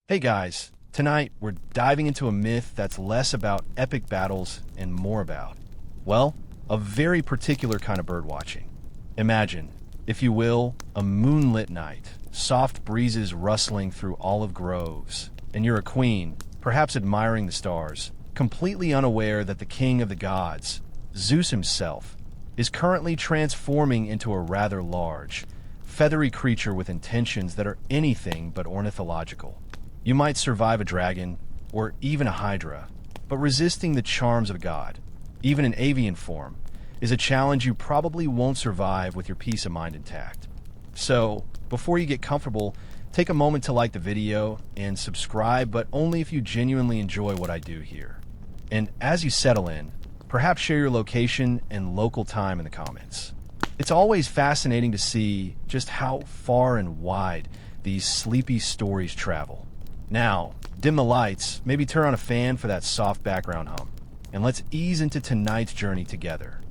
Hey guys, tonight we're diving into a myth that's less about epic battles and more about, well, a very particular kind of birdwatching. Imagine, if you will, a moonlit night, soft breezes rustling through olive groves, and you're a queen, perhaps admiring the stars, completely unaware that the king of the gods, Zeus himself, is currently transforming into a rather large, feathery creature with intentions that are anything but ornithological. You might survive a dragon, or even a hydra, but resisting the charms of God, even in avian form, is a challenge you probably won't survive with your peace of mind intact. So, before you get comfortable, take a moment to like the video and subscribe, but only if you genuinely enjoy what I do here. And as you settle in, perhaps share your location and local time in the comments. It's always fascinating to see just how far and wide these sleepy stories travel. Now, dim the lights, maybe turn on a fan for that soft background hum, and let's ease into tonight's journey together.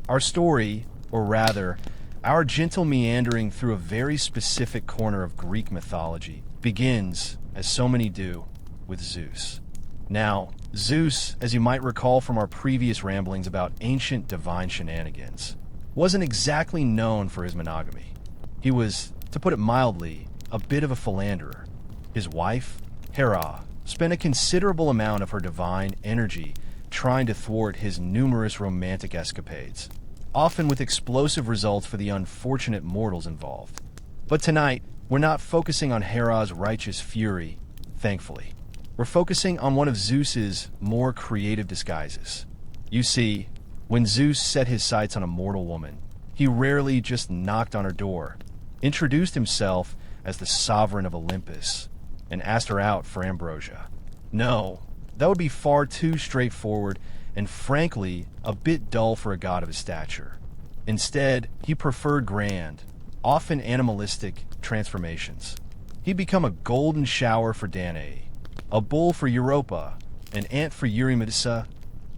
Our story, or rather, our gentle meandering through a very specific corner of Greek mythology, begins, as so many do, with Zeus. Now, Zeus, as you might recall from our previous ramblings about ancient divine shenanigans, wasn't exactly known for his monogamy. He was, to put it mildly, a bit of a philanderer. His wife, Hera, spent a considerable amount of her divine energy trying to thwart his numerous romantic escapades, often with explosive results for the unfortunate mortals involved. But tonight, we're not focusing on Hera's righteous fury, thankfully. We're focusing on one of Zeus's more creative disguises. You see, when Zeus set his sights on a mortal woman, he rarely just knocked on her door, introduced himself as the sovereign of Olympus, and asked her out for ambrosia. No, that would be far too straightforward and frankly a bit dull for a god of his stature. Instead, he preferred grand, often animalistic transformations. He'd become a golden shower for Danae, a bull for Europa, an ant for Eurydice.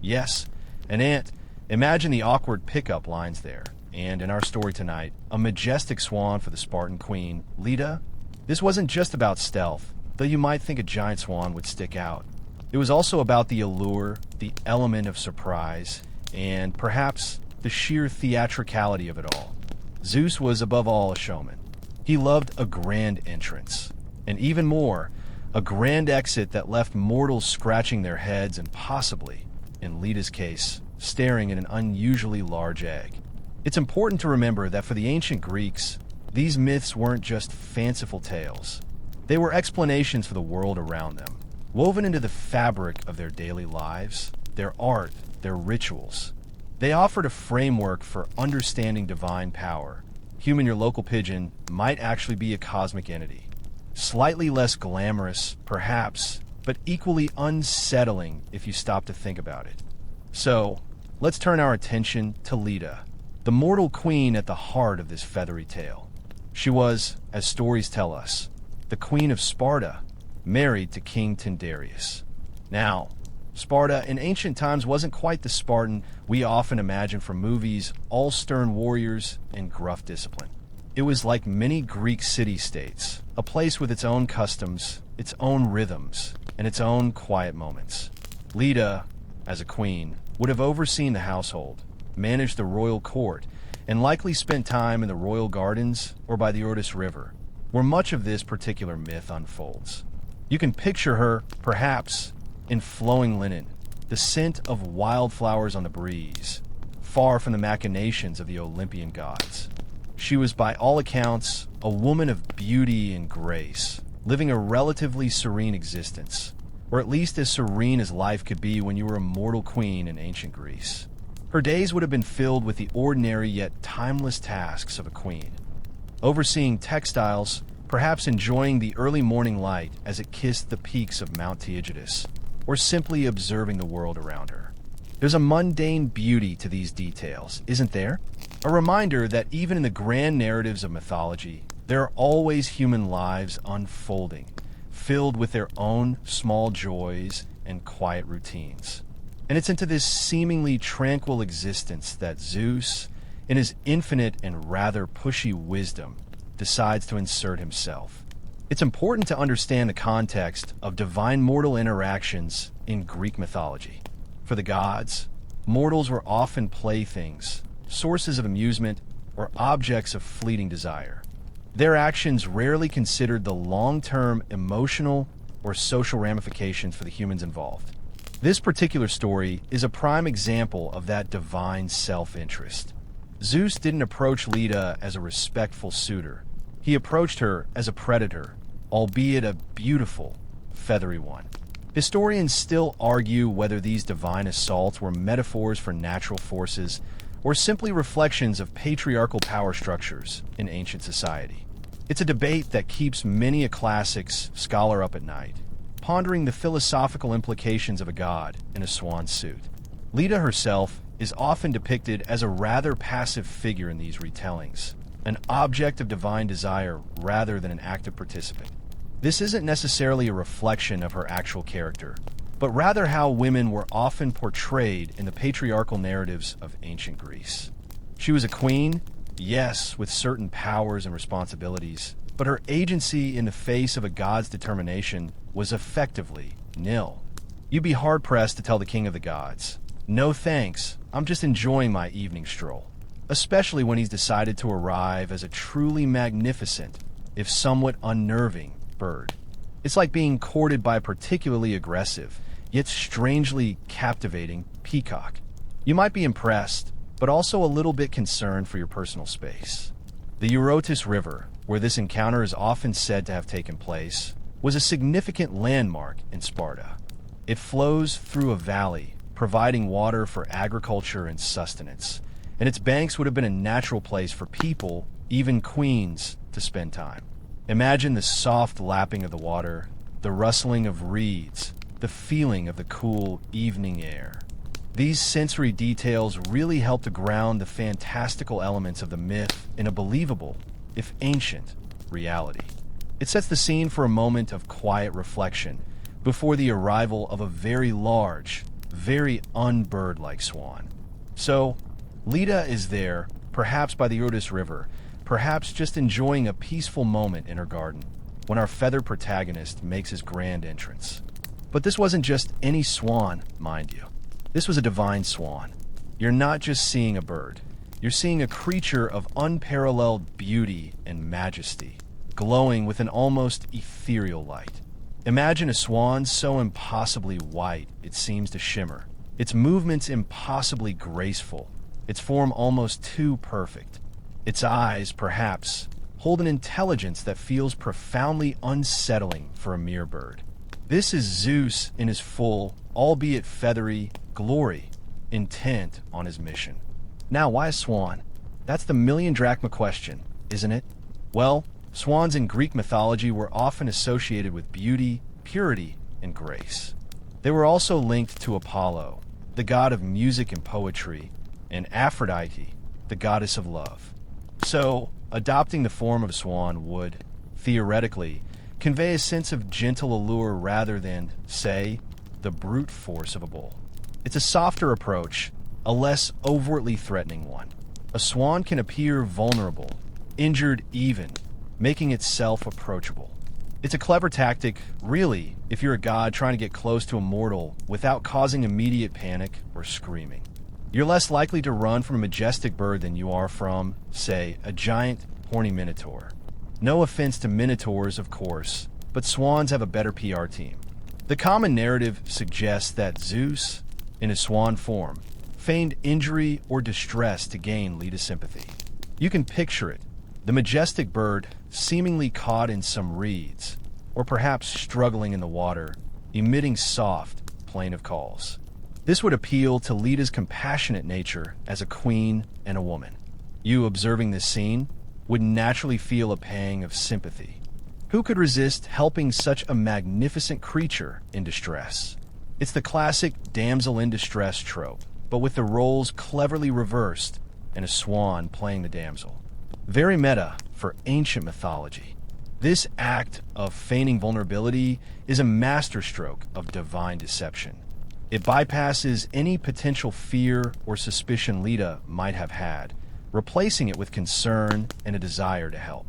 Yes, an ant. Imagine the awkward pickup lines there. And in our story tonight, a majestic swan for the Spartan queen, Leda. This wasn't just about stealth, though you might think a giant swan would stick out. It was also about the allure, the element of surprise, and perhaps the sheer theatricality of it all. Zeus was above all a showman. He loved a grand entrance, and even more, a grand exit that left mortals scratching their heads and possibly, in Leda's case, staring at an unusually large egg. It's important to remember that for the ancient Greeks, these myths weren't just fanciful tales. They were explanations for the world around them, woven into the fabric of their daily lives, their art, their rituals. They offered a framework for understanding divine power. Human, your local pigeon, might actually be a cosmic entity. Slightly less glamorous, perhaps, but equally unsettling if you stop to think about it. So, let's turn our attention to Leda, the mortal queen at the heart of this feathery tale. She was, as stories tell us, the queen of Sparta, married to King Tyndareus. Now, Sparta in ancient times wasn't quite the Spartan we often imagine from movies, all stern warriors and gruff discipline. It was like many Greek city-states, a place with its own customs, its own rhythms, and its own quiet moments. Leda, as a queen, would have overseen the household, managed the royal court, and likely spent time in the royal gardens or by the Euxotes River, where much of this particular myth unfolds. You can picture her, perhaps, in flowing linen, the scent of wildflowers on the breeze, far from the machinations of the Olympian gods. She was, by all accounts, a woman of beauty and grace, living a relatively serene existence, or at least as serene as life could be when you were a mortal queen in ancient Greece. Her days would have been filled with the ordinary yet timeless tasks of a queen. Overseeing textiles, perhaps enjoying the early morning light as it kissed the peaks of Mount Taygetus, or simply observing the world around her. There's a mundane beauty to these details, isn't there? A reminder that even in the grand narratives of mythology, there are always human lives unfolding, filled with their own small joys and quiet routines. And it's into this seemingly tranquil existence that Zeus, in his infinite and rather pushy wisdom, decides to insert himself. It's important to understand the context of divine-mortal interactions in Greek mythology. For the gods, mortals were often playthings, sources of amusement, or objects of fleeting desire. Their actions rarely considered the long-term emotional or social ramifications for the humans involved. This particular story is a prime example of that divine self-interest. Zeus didn't approach Leda as a respectful suitor. He approached her as a predator, albeit a beautiful, feathery one. Historians still argue whether these divine assaults were metaphors for natural forces or simply reflections of patriarchal power structures in ancient society. It's a debate that keeps many a classics scholar up at night, pondering the philosophical implications of a god in a swan suit. Leda herself is often depicted as a rather passive figure in these retellings, an object of divine desire rather than an active participant. This isn't necessarily a reflection of her actual character, but rather how women were often portrayed in the patriarchal narratives of ancient Greece. She was a queen, yes, with certain powers and responsibilities, but her agency in the face of a god's determination was effectively nil. You'd be hard-pressed to tell the king of the gods, "No thanks, I'm just enjoying my evening stroll," especially when he's decided to arrive as a truly magnificent, if somewhat unnerving, bird. It's like being courted by a particularly aggressive, yet strangely captivating peacock. You might be impressed, but also a little bit concerned for your personal space. The Eurotas River, where this encounter is often said to have taken place, was a significant landmark in Sparta. It flows through a valley, providing water for agriculture and sustenance, and its banks would have been a natural place for people, even queens, to spend time. Imagine the soft lapping of the water, the rustling of reeds, the feeling of the cool evening air. These sensory details really help to ground the fantastical elements of the myth in a believable, if ancient, reality. It sets the scene for a moment of quiet reflection before the arrival of a very large, very unbird-like swan. So, Leda is there, perhaps by the Eurotas River, perhaps just enjoying a peaceful moment in her garden, when our feathered protagonist makes his grand entrance. But this wasn't just any swan, mind you. This was a divine swan. You're not just seeing a bird. You're seeing a creature of unparalleled beauty and majesty, glowing with an almost ethereal light. Imagine a swan so impossibly white it seems to shimmer, its movements impossibly graceful, its form almost too perfect. Its eyes, perhaps, hold an intelligence that feels profoundly unsettling for a mere bird. This is Zeus in his full, albeit feathery, glory, intent on his mission. Now, why a swan? That's the million drachma question, isn't it? Well, swans in Greek mythology were often associated with beauty, purity, and grace. They were also linked to Apollo, the god of music and poetry, and Aphrodite, the goddess of love. So, adopting the form of a swan would, theoretically, convey a sense of gentle allure rather than, say, the brute force of a bull. It's a softer approach, a less overtly threatening one. A swan can appear vulnerable, injured even, making itself approachable. It's a clever tactic, really, if you're a god trying to get close to a mortal without causing immediate panic or screaming. You're less likely to run from a majestic bird than you are from, say, a giant, horny minotaur. No offense to minotaurs, of course, but swans have a better PR team. The common narrative suggests that Zeus, in his swan form, feigned injury or distress to gain Leda's sympathy. You can picture it, the majestic bird seemingly caught in some reeds, or perhaps struggling in the water, emitting soft, plaintive calls. This would appeal to Leda's compassionate nature as a queen and a woman. You, observing this scene, would naturally feel a pang of sympathy. Who could resist helping such a magnificent creature in distress? It's the classic damsel in distress trope, but with the roles cleverly reversed and a swan playing the damsel. Very meta for ancient mythology. This act of feigning vulnerability is a masterstroke of divine deception. It bypasses any potential fear or suspicion Leda might have had, replacing it with concern and a desire to help.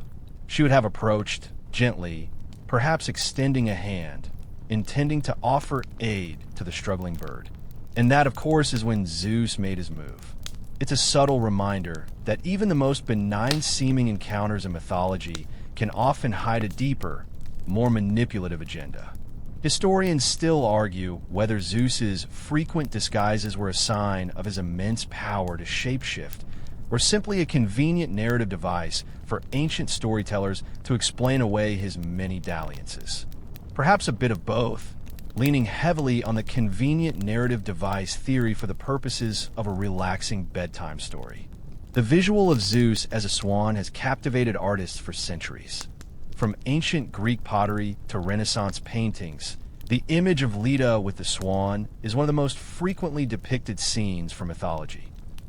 She would have approached, gently, perhaps extending a hand, intending to offer aid to the struggling bird. And that, of course, is when Zeus made his move. It's a subtle reminder that even the most benign-seeming encounters in mythology can often hide a deeper, more manipulative agenda. Historians still argue whether Zeus's frequent disguises were a sign of his immense power to shapeshift, or simply a convenient narrative device for ancient storytellers to explain away his many dalliances. Perhaps a bit of both, leaning heavily on the convenient narrative device theory for the purposes of a relaxing bedtime story. The visual of Zeus as a swan has captivated artists for centuries. From ancient Greek pottery to Renaissance paintings, the image of Leda with the swan is one of the most frequently depicted scenes from mythology.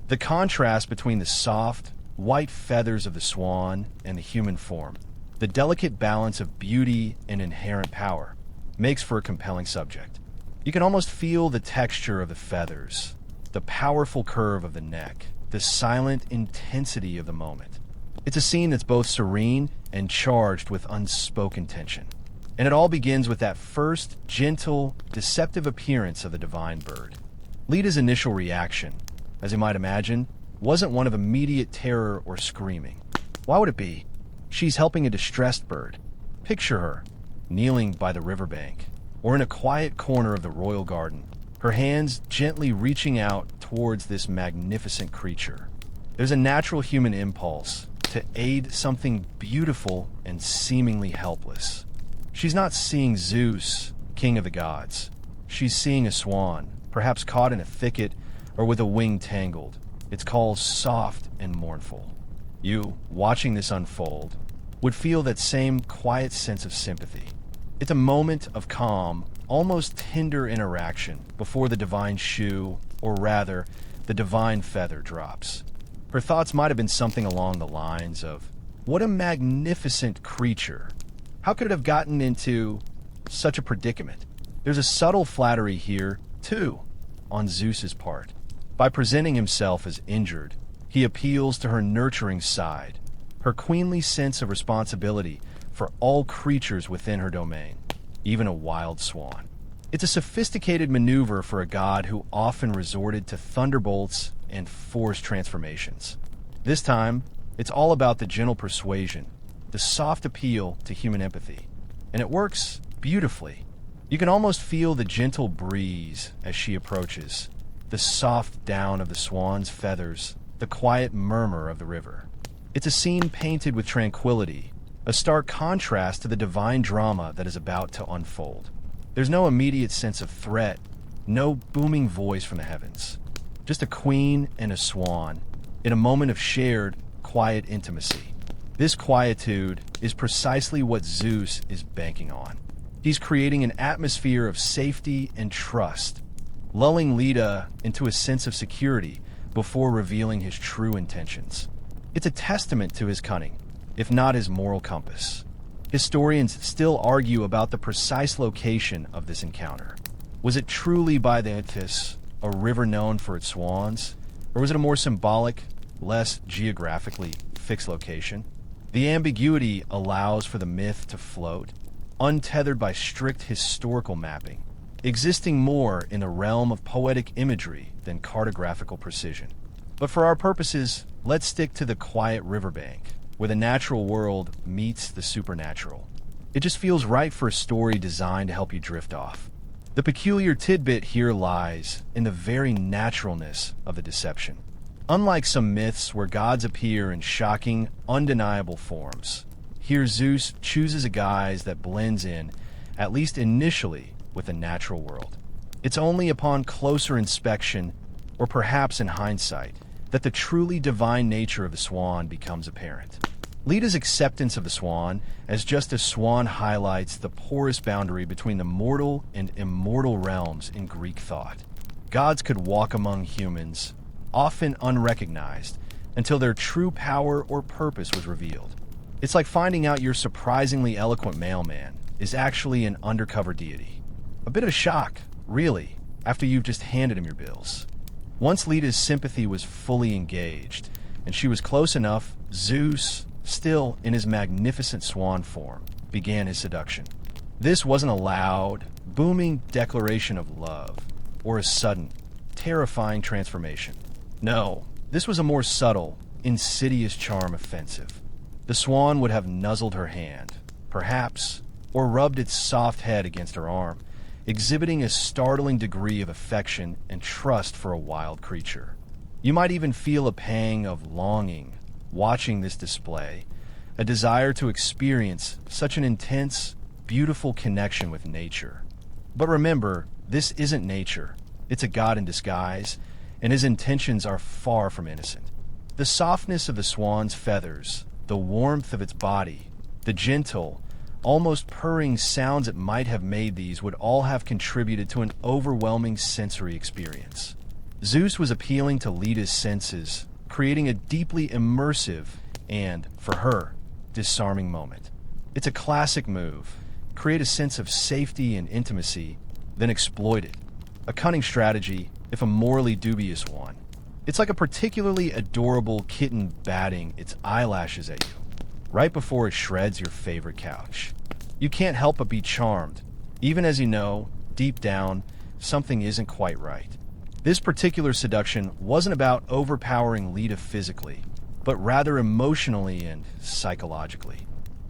The contrast between the soft, white feathers of the swan and the human form, the delicate balance of beauty and inherent power, makes for a compelling subject. You can almost feel the texture of the feathers, the powerful curve of the neck, the silent intensity of the moment. It's a scene that's both serene and charged with unspoken tension. And it all begins with that first, gentle, deceptive appearance of the divine bird. Leda's initial reaction, as you might imagine, wasn't one of immediate terror or screaming. Why would it be? She's helping a distressed bird. Picture her, kneeling by the riverbank, or in a quiet corner of the royal garden, her hands gently reaching out towards this magnificent creature. There's a natural human impulse to aid something beautiful and seemingly helpless. She's not seeing Zeus, king of the gods. She's seeing a swan, perhaps caught in a thicket or with a wing tangled, its calls soft and mournful. You, watching this unfold, would feel that same quiet sense of sympathy. It's a moment of calm, almost tender interaction before the divine shoe, or rather, the divine feather drops. Her thoughts might have been something along the lines of, "What a magnificent creature! How could it have gotten into such a predicament?" There's a subtle flattery here, too, on Zeus's part. By presenting himself as injured, he appeals to her nurturing side, her queenly sense of responsibility for all creatures within her domain, even a wild swan. It's a sophisticated maneuver for a god who often resorted to thunderbolts and forced transformations. This time, it's all about the gentle persuasion, the soft appeal to human empathy. And it works beautifully. You can almost feel the gentle breeze as she approaches, the soft down of the swan's feathers, the quiet murmur of the river. It's a scene painted with tranquility, a stark contrast to the divine drama that is about to unfold. There's no immediate sense of threat, no booming voice from the heavens. Just a queen and a swan, in a moment of shared, quiet intimacy. This quietude is precisely what Zeus is banking on. He's creating an atmosphere of safety and trust, lulling Leda into a sense of security before revealing his true intentions. It's a testament to his cunning, if not his moral compass. Historians still argue about the precise location of this encounter. Was it truly by the Thetis, a river known for its swans, or was it a more symbolic, less geographically fixed location? The ambiguity allows for the myth to float, untethered by strict historical mapping, existing more in the realm of poetic imagery than cartographical precision. But for our purposes, let's stick to the quiet riverbank, where the natural world meets the supernatural. It just feels right for a story designed to help you drift off. The peculiar tidbit here lies in the very naturalness of the deception. Unlike some myths where gods appear in shocking, undeniable forms, here Zeus chooses a guise that blends in, at least initially, with the natural world. It's only upon closer inspection, or perhaps in hindsight, that the truly divine nature of the swan becomes apparent. Leda's acceptance of the swan as just a swan highlights the porous boundary between the mortal and immortal realms in Greek thought. Gods could walk among humans, often unrecognized, until their true power or purpose was revealed. It's like finding out your surprisingly eloquent mailman is actually an undercover deity. A bit of a shock, really, after you've just handed him your bills. Once Leda's sympathy was fully engaged, and she was close enough, Zeus, still in his magnificent swan form, began his seduction. This wasn't a loud, booming declaration of love or a sudden, terrifying transformation. No, this was a more subtle, insidious charm offensive. The swan would have nuzzled her hand, perhaps, or rubbed its soft head against her arm, exhibiting a startling degree of affection and trust for a wild creature. You might even feel a pang of longing watching this display, a desire to experience such an intense, beautiful connection with nature. But remember, this isn't nature. It's a god in disguise, and his intentions are far from innocent. The softness of the swan's feathers, the warmth of its body, the gentle, almost purring sounds it might have made, these would all have contributed to an overwhelming sensory experience. Zeus was appealing to Leda's senses, creating a deeply immersive and, for her, disarming moment. It's a classic move. Create a sense of safety and intimacy, then exploit it. A cunning strategy, if a morally dubious one. It's like a particularly adorable kitten batting its eyelashes at you, right before it shreds your favorite couch. You can't help but be charmed, even as you know, deep down, something isn't quite right. This particular seduction wasn't about overpowering Leda physically, but rather emotionally and psychologically.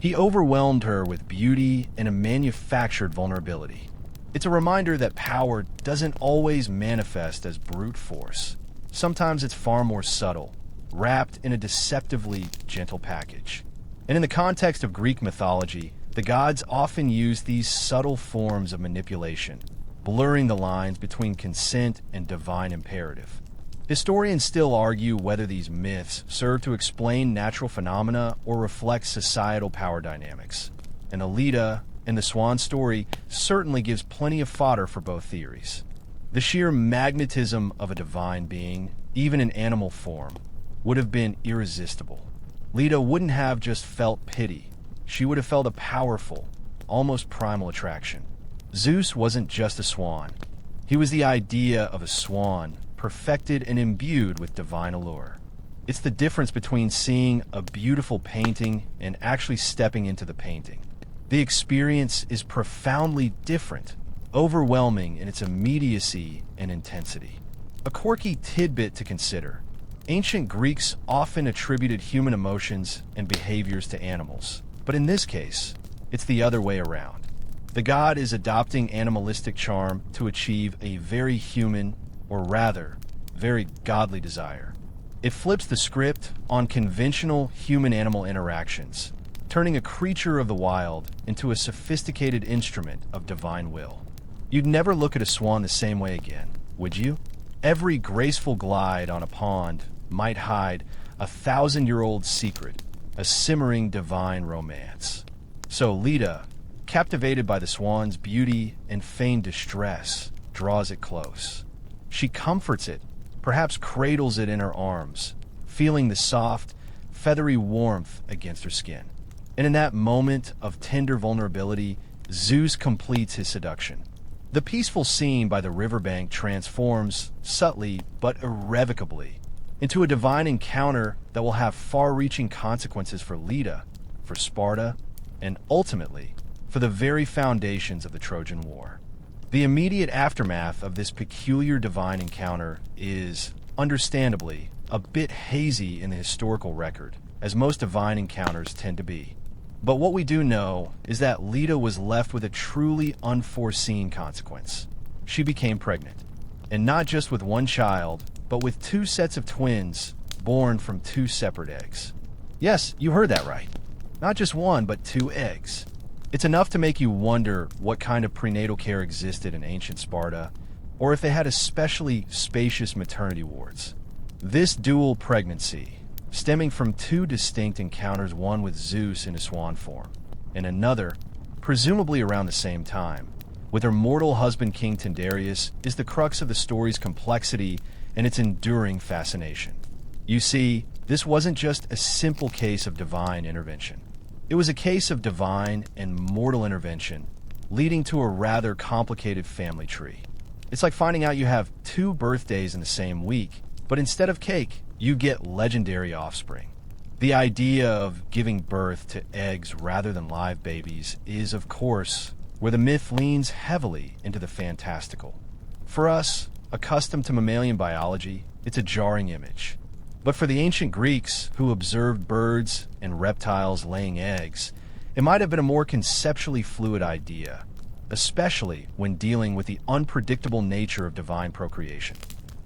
He overwhelmed her with beauty and a manufactured vulnerability. It's a reminder that power doesn't always manifest as brute force. Sometimes it's far more subtle, wrapped in a deceptively gentle package. And in the context of Greek mythology, the gods often use these subtle forms of manipulation, blurring the lines between consent and divine imperative. Historians still argue whether these myths serve to explain natural phenomena or reflect societal power dynamics. And Leda and the Swan story certainly gives plenty of fodder for both theories. The sheer magnetism of a divine being, even in animal form, would have been irresistible. Leda wouldn't have just felt pity. She would have felt a powerful, almost primal attraction. Zeus wasn't just a swan. He was the idea of a swan, perfected and imbued with divine allure. It's the difference between seeing a beautiful painting and actually stepping into the painting. The experience is profoundly different, overwhelming in its immediacy and intensity. A quirky tidbit to consider. Ancient Greeks often attributed human emotions and behaviors to animals, but in this case, it's the other way around. The god is adopting animalistic charm to achieve a very human, or rather, very godly desire. It flips the script on conventional human-animal interactions, turning a creature of the wild into a sophisticated instrument of divine will. You'd never look at a swan the same way again, would you? Every graceful glide on a pond might hide a 1,000-year-old secret, a simmering divine romance. So Leda, captivated by the swan's beauty and feigned distress, draws it close. She comforts it, perhaps cradles it in her arms, feeling the soft, feathery warmth against her skin. And in that moment of tender vulnerability, Zeus completes his seduction. The peaceful scene by the riverbank transforms, subtly but irrevocably, into a divine encounter that will have far-reaching consequences for Leda, for Sparta, and ultimately, for the very foundations of the Trojan War. The immediate aftermath of this peculiar divine encounter is, understandably, a bit hazy in the historical record, as most divine encounters tend to be. But what we do know is that Leda was left with a truly unforeseen consequence. She became pregnant. And not just with one child, but with two sets of twins born from two separate eggs. Yes, you heard that right. Not just one, but two eggs. It's enough to make you wonder what kind of prenatal care existed in ancient Sparta, or if they had especially spacious maternity wards. This dual pregnancy, stemming from two distinct encounters, one with Zeus in a swan form, and another, presumably around the same time, with her mortal husband King Tyndareus, is the crux of the story's complexity and its enduring fascination. You see, this wasn't just a simple case of divine intervention. It was a case of divine and mortal intervention, leading to a rather complicated family tree. It's like finding out you have two birthdays in the same week, but instead of cake, you get legendary offspring. The idea of giving birth to eggs rather than live babies is, of course, where the myth leans heavily into the fantastical. For us, accustomed to mammalian biology, it's a jarring image. But for the ancient Greeks, who observed birds and reptiles laying eggs, it might have been a more conceptually fluid idea, especially when dealing with the unpredictable nature of divine procreation.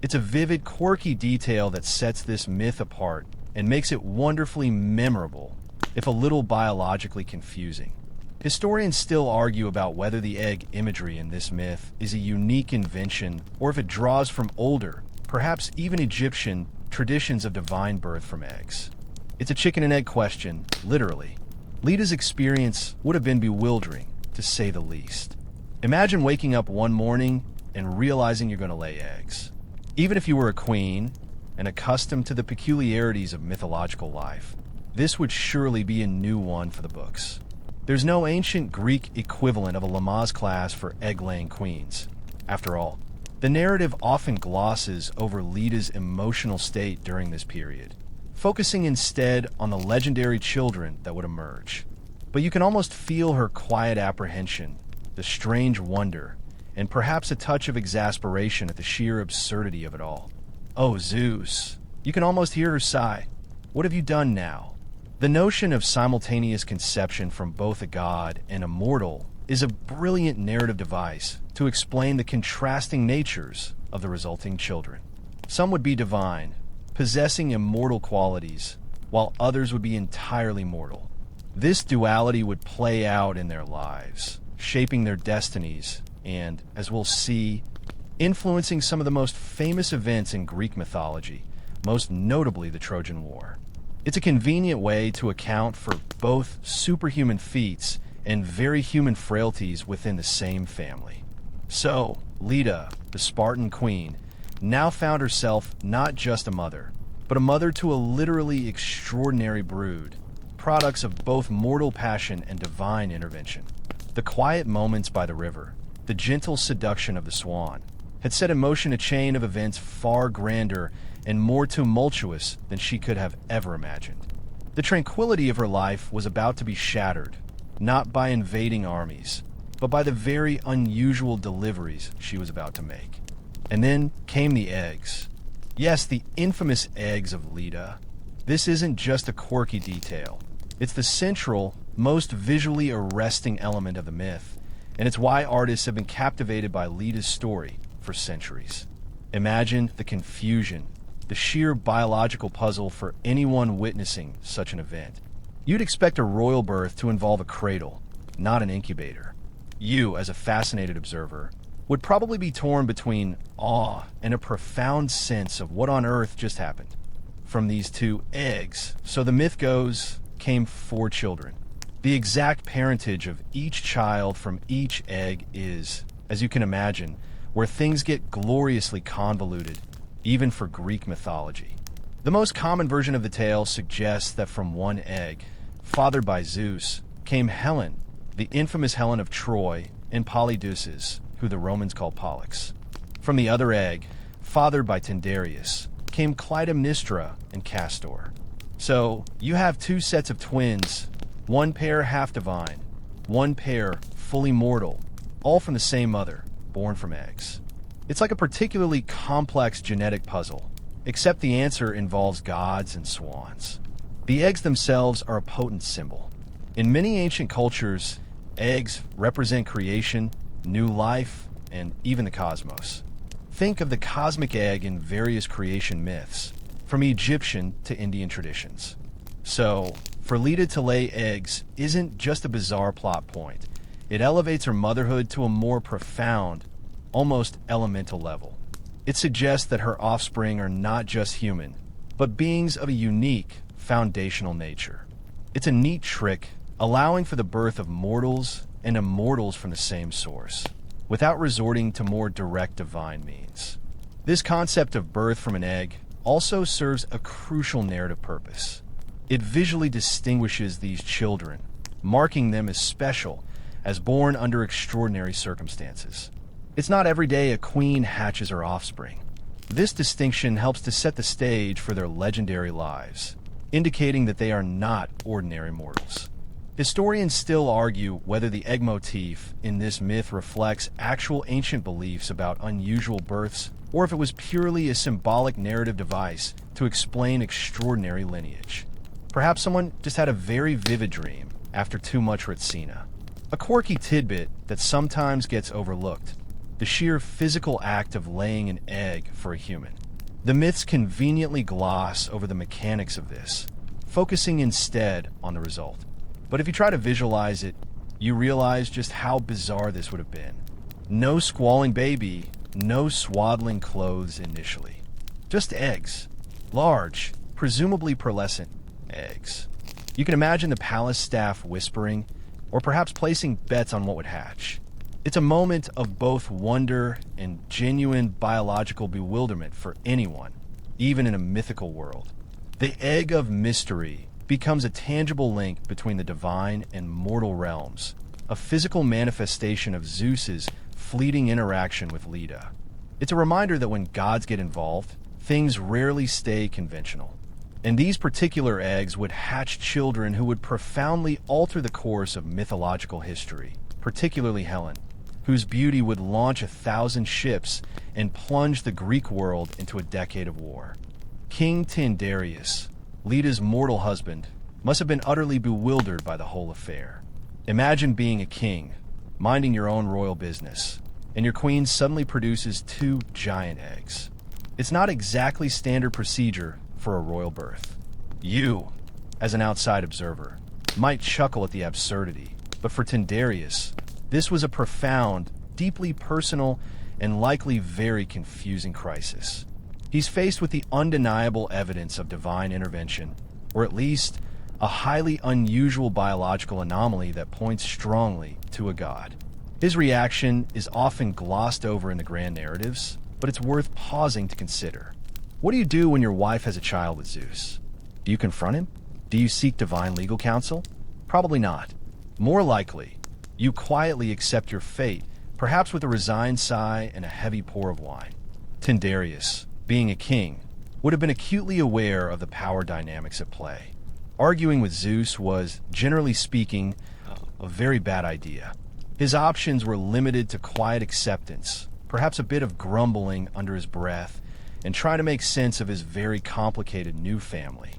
It's a vivid, quirky detail that sets this myth apart and makes it wonderfully memorable, if a little biologically confusing. Historians still argue about whether the egg imagery in this myth is a unique invention or if it draws from older, perhaps even Egyptian, traditions of divine birth from eggs. It's a chicken and egg question, literally. Leda's experience would have been bewildering, to say the least. Imagine waking up one morning and realizing you're going to lay eggs. Even if you were a queen and accustomed to the peculiarities of mythological life, this would surely be a new one for the books. There's no ancient Greek equivalent of a Lamaze class for egg-laying queens. After all, the narrative often glosses over Leda's emotional state during this period, focusing instead on the legendary children that would emerge. But you can almost feel her quiet apprehension, the strange wonder, and perhaps a touch of exasperation at the sheer absurdity of it all. Oh, Zeus! You can almost hear her sigh. What have you done now? The notion of simultaneous conception from both a god and a mortal is a brilliant narrative device to explain the contrasting natures of the resulting children. Some would be divine, possessing immortal qualities, while others would be entirely mortal. This duality would play out in their lives, shaping their destinies, and, as we'll see, influencing some of the most famous events in Greek mythology, most notably the Trojan War. It's a convenient way to account for both superhuman feats and very human frailties within the same family. So, Leda, the Spartan queen, now found herself not just a mother, but a mother to a literally extraordinary brood, products of both mortal passion and divine intervention. The quiet moments by the river, the gentle seduction of the Swan, had set in motion a chain of events far grander and more tumultuous than she could have ever imagined. The tranquility of her life was about to be shattered, not by invading armies, but by the very unusual deliveries she was about to make. And then came the eggs. Yes, the infamous eggs of Leda. This isn't just a quirky detail. It's the central, most visually arresting element of the myth, and it's why artists have been captivated by Leda's story for centuries. Imagine the confusion, the sheer biological puzzle for anyone witnessing such an event. You'd expect a royal birth to involve a cradle, not an incubator. You, as a fascinated observer, would probably be torn between awe and a profound sense of what on earth just happened. From these two eggs, so the myth goes, came 4 children. The exact parentage of each child from each egg is, as you can imagine, where things get gloriously convoluted, even for Greek mythology. The most common version of the tale suggests that from one egg, fathered by Zeus, came Helen, the infamous Helen of Troy, and Polydeuces, who the Romans called Pollux. From the other egg, fathered by Tyndareus, came Clytemnestra and Castor. So, you have 2 sets of twins, one pair half divine, one pair fully mortal, all from the same mother, born from eggs. It's like a particularly complex genetic puzzle, except the answer involves gods and swans. The eggs themselves are a potent symbol. In many ancient cultures, eggs represent creation, new life, and even the cosmos. Think of the cosmic egg in various creation myths, from Egyptian to Indian traditions. So, for Leda to lay eggs isn't just a bizarre plot point. It elevates her motherhood to a more profound, almost elemental level. It suggests that her offspring are not just human, but beings of a unique, foundational nature. It's a neat trick, allowing for the birth of mortals and immortals from the same source, without resorting to more direct divine means. This concept of birth from an egg also serves a crucial narrative purpose. It visually distinguishes these children, marking them as special, as born under extraordinary circumstances. It's not every day a queen hatches her offspring. This distinction helps to set the stage for their legendary lives. indicating that they are not ordinary mortals. Historians still argue whether the egg motif in this myth reflects actual ancient beliefs about unusual births or if it was purely a symbolic narrative device to explain extraordinary lineage. Perhaps someone just had a very vivid dream after too much Ritsina. A quirky tidbit that sometimes gets overlooked: the sheer physical act of laying an egg for a human. The myths conveniently gloss over the mechanics of this, focusing instead on the result. But if you try to visualize it, you realize just how bizarre this would have been. No squalling baby, no swaddling clothes initially. Just eggs. Large, presumably pearlescent eggs. You can imagine the palace staff whispering, or perhaps placing bets on what would hatch. It's a moment of both wonder and genuine biological bewilderment for anyone, even in a mythical world. The egg of mystery becomes a tangible link between the divine and mortal realms, a physical manifestation of Zeus's fleeting interaction with Leda. It's a reminder that when gods get involved, things rarely stay conventional. And these particular eggs would hatch children who would profoundly alter the course of mythological history, particularly Helen, whose beauty would launch 1,000 ships and plunge the Greek world into a decade of war. King Tyndareus, Leda's mortal husband, must have been utterly bewildered by the whole affair. Imagine being a king, minding your own royal business, and your queen suddenly produces 2 giant eggs. It's not exactly standard procedure for a royal birth. You, as an outside observer, might chuckle at the absurdity, but for Tyndareus, this was a profound, deeply personal, and likely very confusing crisis. He's faced with the undeniable evidence of divine intervention, or at least a highly unusual biological anomaly that points strongly to a god. His reaction is often glossed over in the grand narratives, but it's worth pausing to consider. What do you do when your wife has a child with Zeus? Do you confront him? Do you seek divine legal counsel? Probably not. More likely, you quietly accept your fate, perhaps with a resigned sigh and a heavy pour of wine. Tyndareus, being a king, would have been acutely aware of the power dynamics at play. Arguing with Zeus was, generally speaking, a very bad idea. His options were limited to quiet acceptance, perhaps a bit of grumbling under his breath, and trying to make sense of his very complicated new family.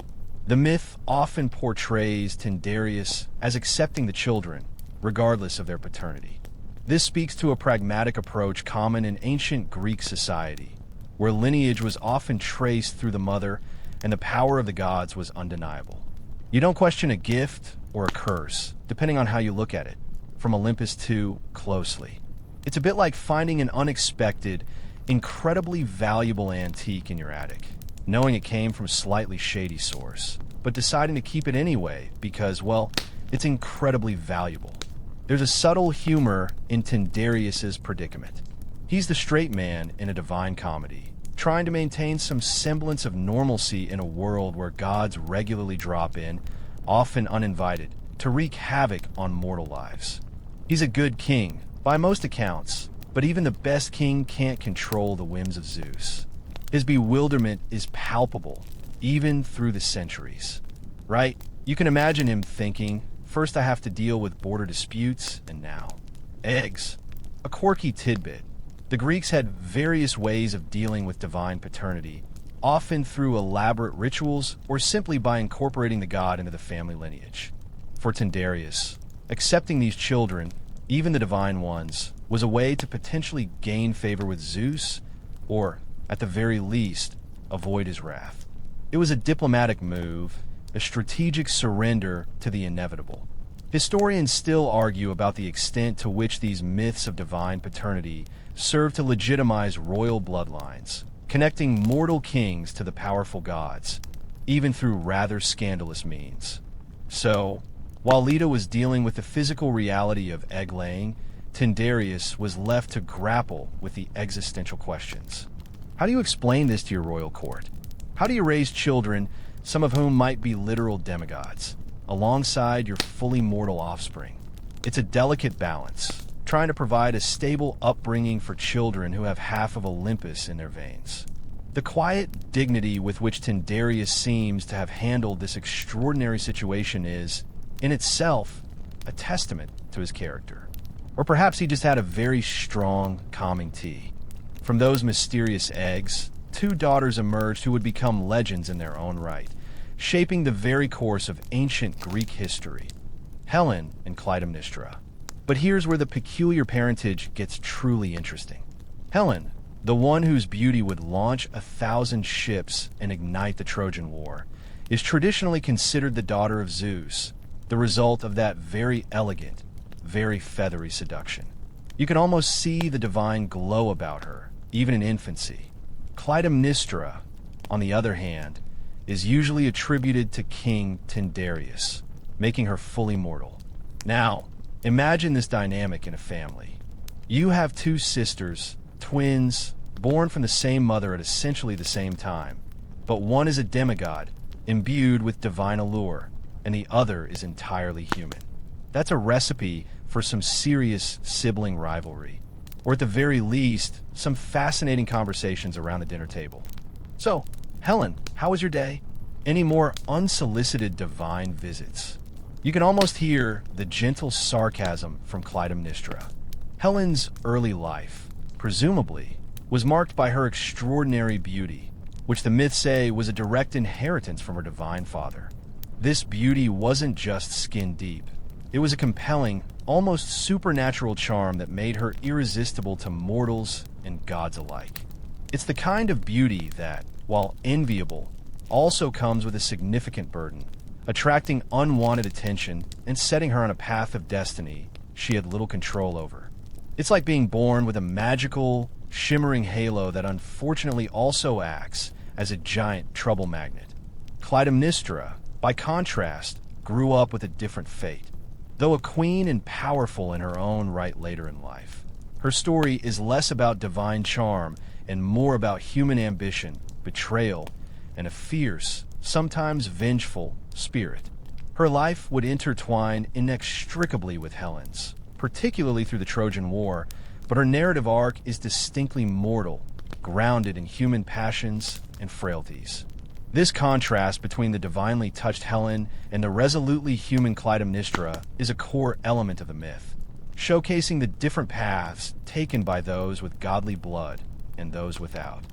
The myth often portrays Tyndareus as accepting the children, regardless of their paternity. This speaks to a pragmatic approach common in ancient Greek society, where lineage was often traced through the mother and the power of the gods was undeniable. You don't question a gift or a curse, depending on how you look at it, from Olympus too closely. It's a bit like finding an unexpected, incredibly valuable antique in your attic, knowing it came from a slightly shady source, but deciding to keep it anyway because, well, it's incredibly valuable. There's a subtle humor in Tyndareus's predicament. He's the straight man in a divine comedy, trying to maintain some semblance of normalcy in a world where gods regularly drop in, often uninvited, to wreak havoc on mortal lives. He's a good king, by most accounts, but even the best king can't control the whims of Zeus. His bewilderment is palpable, even through the centuries. Right? You can imagine him thinking, first I have to deal with border disputes, and now eggs. A quirky tidbit. The Greeks had various ways of dealing with divine paternity, often through elaborate rituals or simply by incorporating the god into the family lineage. For Tyndareus, accepting these children, even the divine ones, was a way to potentially gain favor with Zeus, or, at the very least, avoid his wrath. It was a diplomatic move, a strategic surrender to the inevitable. Historians still argue about the extent to which these myths of divine paternity serve to legitimize royal bloodlines, connecting mortal kings to the powerful gods, even through rather scandalous means. So, while Leda was dealing with the physical reality of egg-laying, Tyndareus was left to grapple with the existential questions. How do you explain this to your royal court? How do you raise children, some of whom might be literal demigods, alongside your fully mortal offspring? It's a delicate balance, trying to provide a stable upbringing for children who have half of Olympus in their veins. The quiet dignity with which Tyndareus seems to have handled this extraordinary situation is, in itself, a testament to his character. Or perhaps he just had a very strong, calming tea. From those mysterious eggs, two daughters emerged who would become legends in their own right, shaping the very course of ancient Greek history, Helen and Clytemnestra. But here's where the peculiar parentage gets truly interesting. Helen, the one whose beauty would launch 1,000 ships and ignite the Trojan War, is traditionally considered the daughter of Zeus, the result of that very elegant, very feathery seduction. You can almost see the divine glow about her, even in infancy. Clytemnestra, on the other hand, is usually attributed to King Tyndareus, making her fully mortal. Now, imagine this dynamic in a family. You have two sisters, twins, born from the same mother at essentially the same time, but one is a demigod, imbued with divine allure, and the other is entirely human. That's a recipe for some serious sibling rivalry, or at the very least, some fascinating conversations around the dinner table. So, Helen, how was your day? Any more unsolicited divine visits? You can almost hear the gentle sarcasm from Clytemnestra. Helen's early life, presumably, was marked by her extraordinary beauty, which the myths say was a direct inheritance from her divine father. This beauty wasn't just skin deep. It was a compelling, almost supernatural charm that made her irresistible to mortals and gods alike. It's the kind of beauty that, while enviable, also comes with a significant burden, attracting unwanted attention and setting her on a path of destiny she had little control over. It's like being born with a magical, shimmering halo that unfortunately also acts as a giant trouble magnet. Clytemnestra, by contrast, grew up with a different fate. Though a queen and powerful in her own right later in life, her story is less about divine charm and more about human ambition, betrayal, and a fierce, sometimes vengeful, spirit. Her life would intertwine inextricably with Helen's, particularly through the Trojan War, but her narrative arc is distinctly mortal, grounded in human passions and frailties. This contrast between the divinely touched Helen and the resolutely human Clytemnestra is a core element of the myth, showcasing the different paths taken by those with godly blood and those without.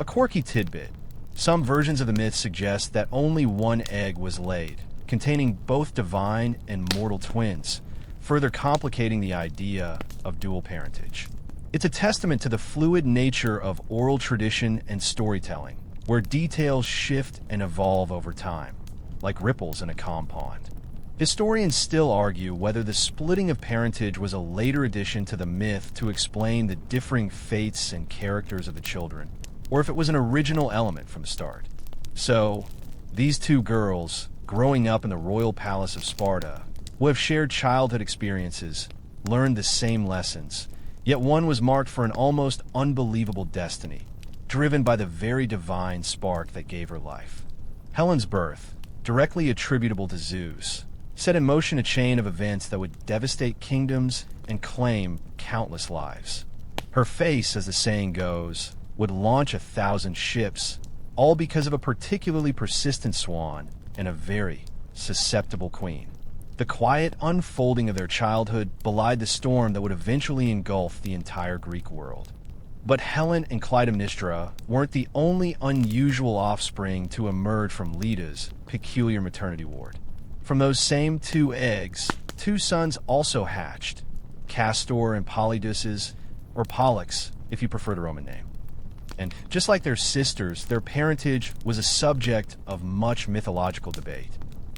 A quirky tidbit: some versions of the myth suggest that only one egg was laid, containing both divine and mortal twins, further complicating the idea of dual parentage. It's a testament to the fluid nature of oral tradition and storytelling, where details shift and evolve over time, like ripples in a calm pond. Historians still argue whether the splitting of parentage was a later addition to the myth to explain the differing fates and characters of the children, or if it was an original element from the start. So, these two girls, growing up in the royal palace of Sparta, will have shared childhood experiences, learned the same lessons, yet one was marked for an almost unbelievable destiny, driven by the very divine spark that gave her life. Helen's birth, directly attributable to Zeus, set in motion a chain of events that would devastate kingdoms and claim countless lives. Her face, as the saying goes, would launch 1,000 ships, all because of a particularly persistent swan and a very susceptible queen. The quiet unfolding of their childhood belied the storm that would eventually engulf the entire Greek world. But Helen and Clytemnestra weren't the only unusual offspring to emerge from Leda's peculiar maternity ward. From those same two eggs, two sons also hatched, Castor and Polydeuces, or Pollux, if you prefer the Roman name. And just like their sisters, their parentage was a subject of much mythological debate.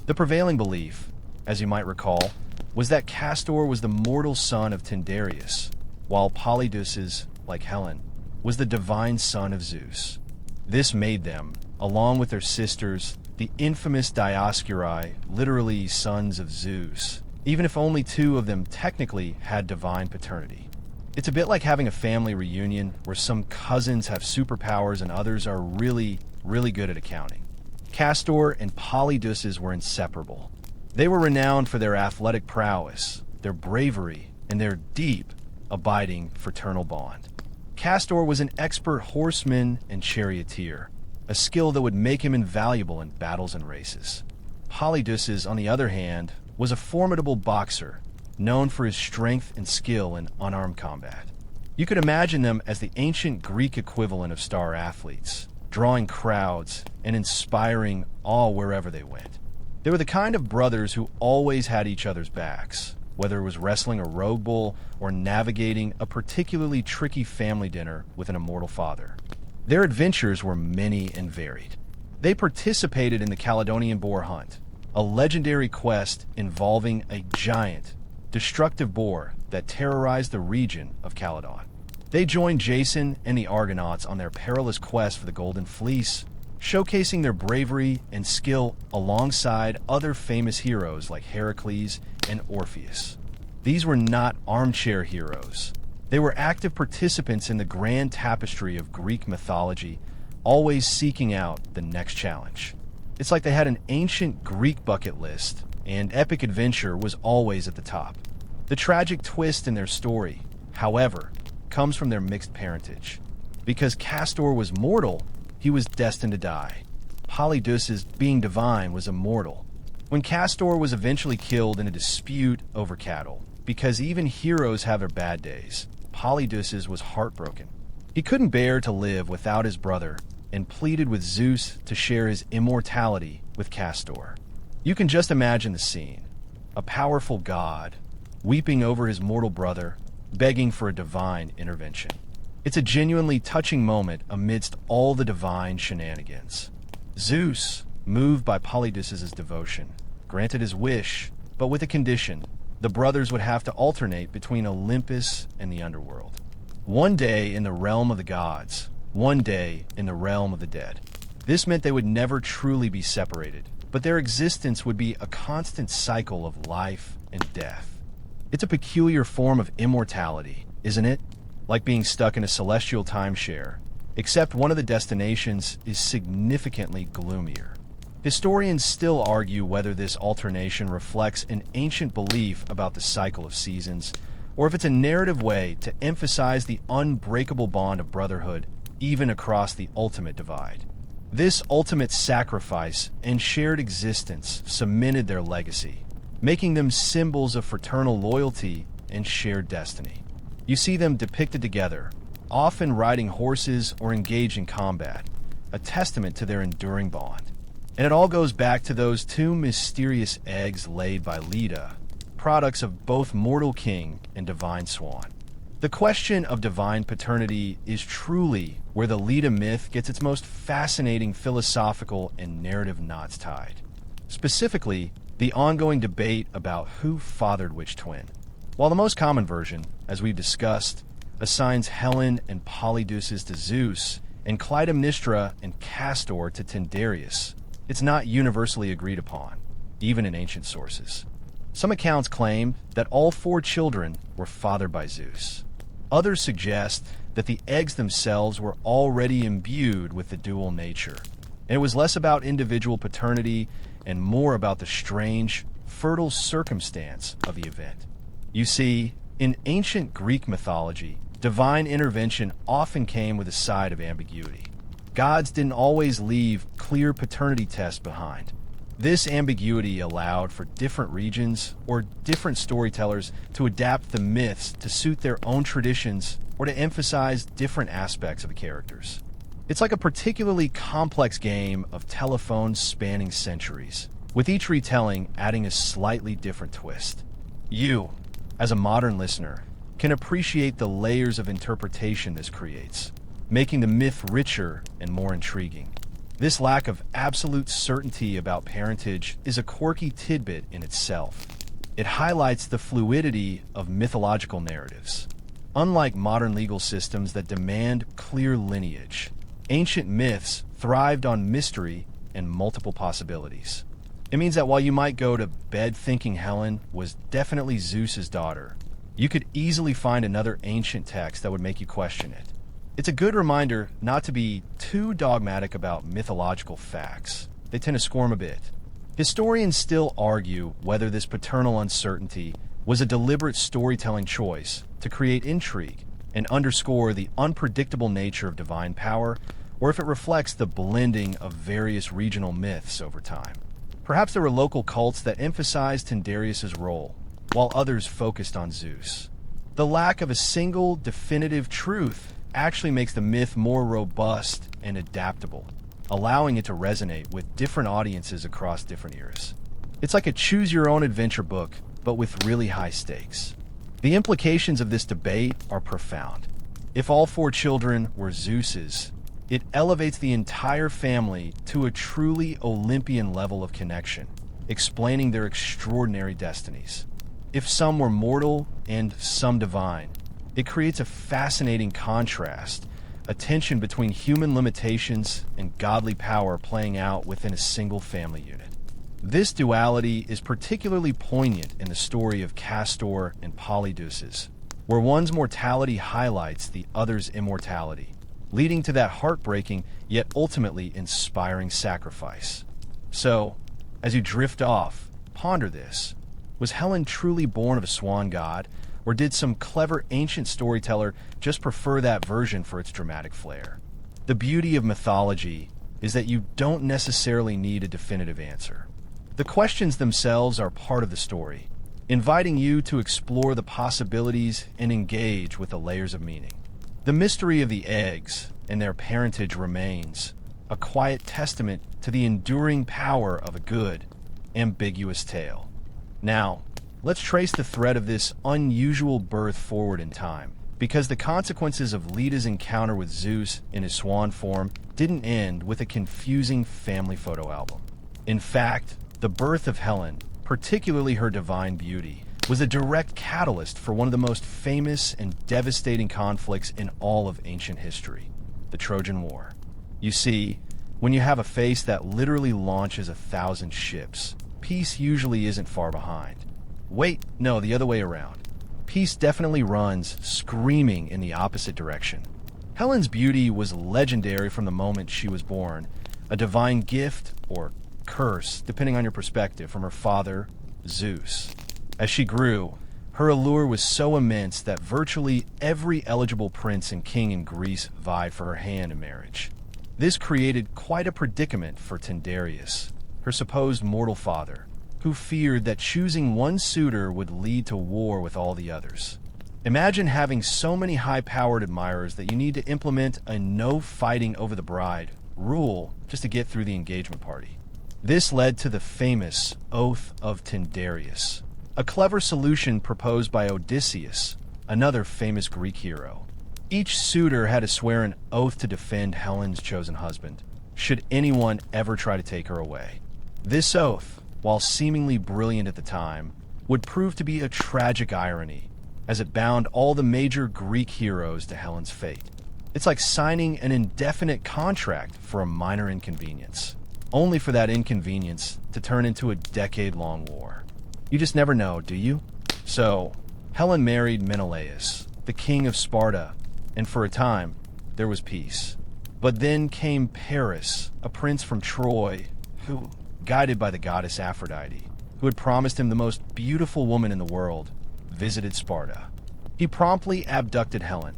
The prevailing belief, as you might recall, was that Castor was the mortal son of Tyndareus, while Polydeuces, like Helen, was the divine son of Zeus. This made them, along with their sisters, the infamous Dioscuri, literally sons of Zeus, even if only two of them technically had divine paternity. It's a bit like having a family reunion where some cousins have superpowers and others are really, really good at accounting. Castor and Polydeuces were inseparable. They were renowned for their athletic prowess, their bravery, and their deep, abiding fraternal bond. Castor was an expert horseman and charioteer, a skill that would make him invaluable in battles and races. Polydeuces, on the other hand, was a formidable boxer, known for his strength and skill in unarmed combat. You could imagine them as the ancient Greek equivalent of star athletes, drawing crowds and inspiring awe wherever they went. They were the kind of brothers who always had each other's backs, whether it was wrestling a rogue bull or navigating a particularly tricky family dinner with an immortal father. Their adventures were many and varied. They participated in the Caledonian boar hunt, a legendary quest involving a giant, destructive boar that terrorized the region of Caledon. They joined Jason and the Argonauts on their perilous quest for the Golden Fleece, showcasing their bravery and skill alongside other famous heroes like Heracles and Orpheus. These were not armchair heroes. They were active participants in the grand tapestry of Greek mythology, always seeking out the next challenge. It's like they had an ancient Greek bucket list, and epic adventure was always at the top. The tragic twist in their story, however, comes from their mixed parentage. Because Castor was mortal, he was destined to die. Polydeuces, being divine, was immortal. When Castor was eventually killed in a dispute over cattle, because even heroes have their bad days, Polydeuces was heartbroken. He couldn't bear to live without his brother and pleaded with Zeus to share his immortality with Castor. You can just imagine the scene. A powerful god, weeping over his mortal brother, begging for a divine intervention. It's a genuinely touching moment amidst all the divine shenanigans. Zeus, moved by Polydeuces' devotion, granted his wish, but with a condition. The brothers would have to alternate between Olympus and the underworld. One day in the realm of the gods, one day in the realm of the dead. This meant they would never truly be separated, but their existence would be a constant cycle of life and death. It's a peculiar form of immortality, isn't it? Like being stuck in a celestial timeshare, except one of the destinations is significantly gloomier. Historians still argue whether this alternation reflects an ancient belief about the cycle of seasons, or if it's a narrative way to emphasize the unbreakable bond of brotherhood even across the ultimate divide. This ultimate sacrifice and shared existence cemented their legacy, making them symbols of fraternal loyalty and shared destiny. You see them depicted together, often riding horses or engaged in combat, a testament to their enduring bond. And it all goes back to those two mysterious eggs laid by Leda, products of both mortal king and divine Swan. The question of divine paternity is truly where the Leda myth gets its most fascinating philosophical and narrative knots tied. Specifically, the ongoing debate about who fathered which twin. While the most common version, as we've discussed, assigns Helen and Polydeuces to Zeus and Clytemnestra and Castor to Tyndareus, it's not universally agreed upon, even in ancient sources. Some accounts claim that all 4 children were fathered by Zeus. Others suggest that the eggs themselves were already imbued with the dual nature, and it was less about individual paternity and more about the strange, fertile circumstance of the event. You see, in ancient Greek mythology, divine intervention often came with a side of ambiguity. Gods didn't always leave clear paternity tests behind. This ambiguity allowed for different regions or different storytellers to adapt the myths to suit their own traditions or to emphasize different aspects of the characters. It's like a particularly complex game of telephone spanning centuries, with each retelling adding a slightly different twist. You, as a modern listener, can appreciate the layers of interpretation this creates, making the myth richer and more intriguing. This lack of absolute certainty about parentage is a quirky tidbit in itself. It highlights the fluidity of mythological narratives. Unlike modern legal systems that demand clear lineage, ancient myths thrived on mystery and multiple possibilities. It means that while you might go to bed thinking Helen was definitely Zeus's daughter, you could easily find another ancient text that would make you question it. It's a good reminder not to be too dogmatic about mythological facts. They tend to squirm a bit. Historians still argue whether this paternal uncertainty was a deliberate storytelling choice to create intrigue and underscore the unpredictable nature of divine power, or if it reflects the blending of various regional myths over time. Perhaps there were local cults that emphasized Tyndareus' role, while others focused on Zeus. The lack of a single definitive truth actually makes the myth more robust and adaptable, allowing it to resonate with different audiences across different eras. It's like a choose-your-own-adventure book, but with really high stakes. The implications of this debate are profound. If all four children were Zeus's, it elevates the entire family to a truly Olympian level of connection, explaining their extraordinary destinies. If some were mortal and some divine, it creates a fascinating contrast, a tension between human limitations and godly power playing out within a single family unit. This duality is particularly poignant in the story of Castor and Polydeuces, where one's mortality highlights the other's immortality, leading to that heartbreaking yet ultimately inspiring sacrifice. So, as you drift off, ponder this. Was Helen truly born of a swan god, or did some clever ancient storyteller just prefer that version for its dramatic flair? The beauty of mythology is that you don't necessarily need a definitive answer. The questions themselves are part of the story, inviting you to explore the possibilities and engage with the layers of meaning. The mystery of the eggs and their parentage remains a quiet testament to the enduring power of a good, ambiguous tale. Now, let's trace the thread of this unusual birth forward in time, because the consequences of Leda's encounter with Zeus in his swan form didn't end with a confusing family photo album. In fact, the birth of Helen, particularly her divine beauty, was a direct catalyst for one of the most famous and devastating conflicts in all of ancient history, the Trojan War. You see, when you have a face that literally launches 1,000 ships, peace usually isn't far behind. Wait, no, the other way around. Peace definitely runs screaming in the opposite direction. Helen's beauty was legendary from the moment she was born, a divine gift or curse, depending on your perspective, from her father, Zeus. As she grew, her allure was so immense that virtually every eligible prince and king in Greece vied for her hand in marriage. This created quite a predicament for Tyndareus, her supposed mortal father, who feared that choosing one suitor would lead to war with all the others. Imagine having so many high-powered admirers that you need to implement a no fighting over the bride rule just to get through the engagement party. This led to the famous Oath of Tyndareus, a clever solution proposed by Odysseus, another famous Greek hero. Each suitor had to swear an oath to defend Helen's chosen husband, should anyone ever try to take her away. This oath, while seemingly brilliant at the time, would prove to be a tragic irony, as it bound all the major Greek heroes to Helen's fate. It's like signing an indefinite contract for a minor inconvenience, only for that inconvenience to turn into a decade-long war. You just never know, do you? So, Helen married Menelaus, the king of Sparta, and for a time, there was peace. But then came Paris, a prince from Troy, who, guided by the goddess Aphrodite, who had promised him the most beautiful woman in the world, visited Sparta. He promptly abducted Helen,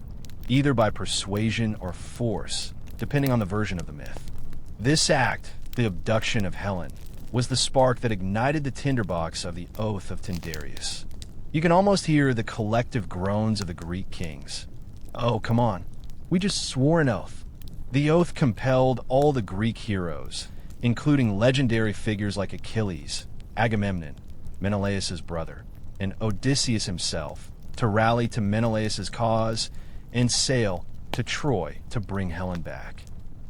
either by persuasion or force, depending on the version of the myth. This act, the abduction of Helen, was the spark that ignited the tinderbox of the Oath of Tyndareus. You can almost hear the collective groans of the Greek kings. Oh, come on. We just swore an oath. The oath compelled all the Greek heroes, including legendary figures like Achilles, Agamemnon, Menelaus' brother, and Odysseus himself, to rally to Menelaus' cause and sail to Troy to bring Helen back.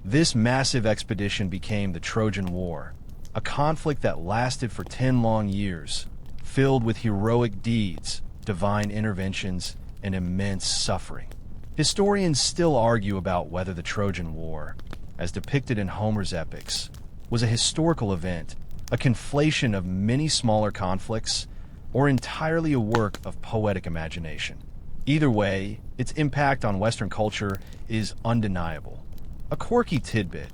This massive expedition became the Trojan War, a conflict that lasted for 10 long years, filled with heroic deeds, divine interventions, and immense suffering. Historians still argue about whether the Trojan War, as depicted in Homer's epics, was a historical event, a conflation of many smaller conflicts, or entirely a work of poetic imagination. Either way, its impact on Western culture is undeniable. A quirky tidbit: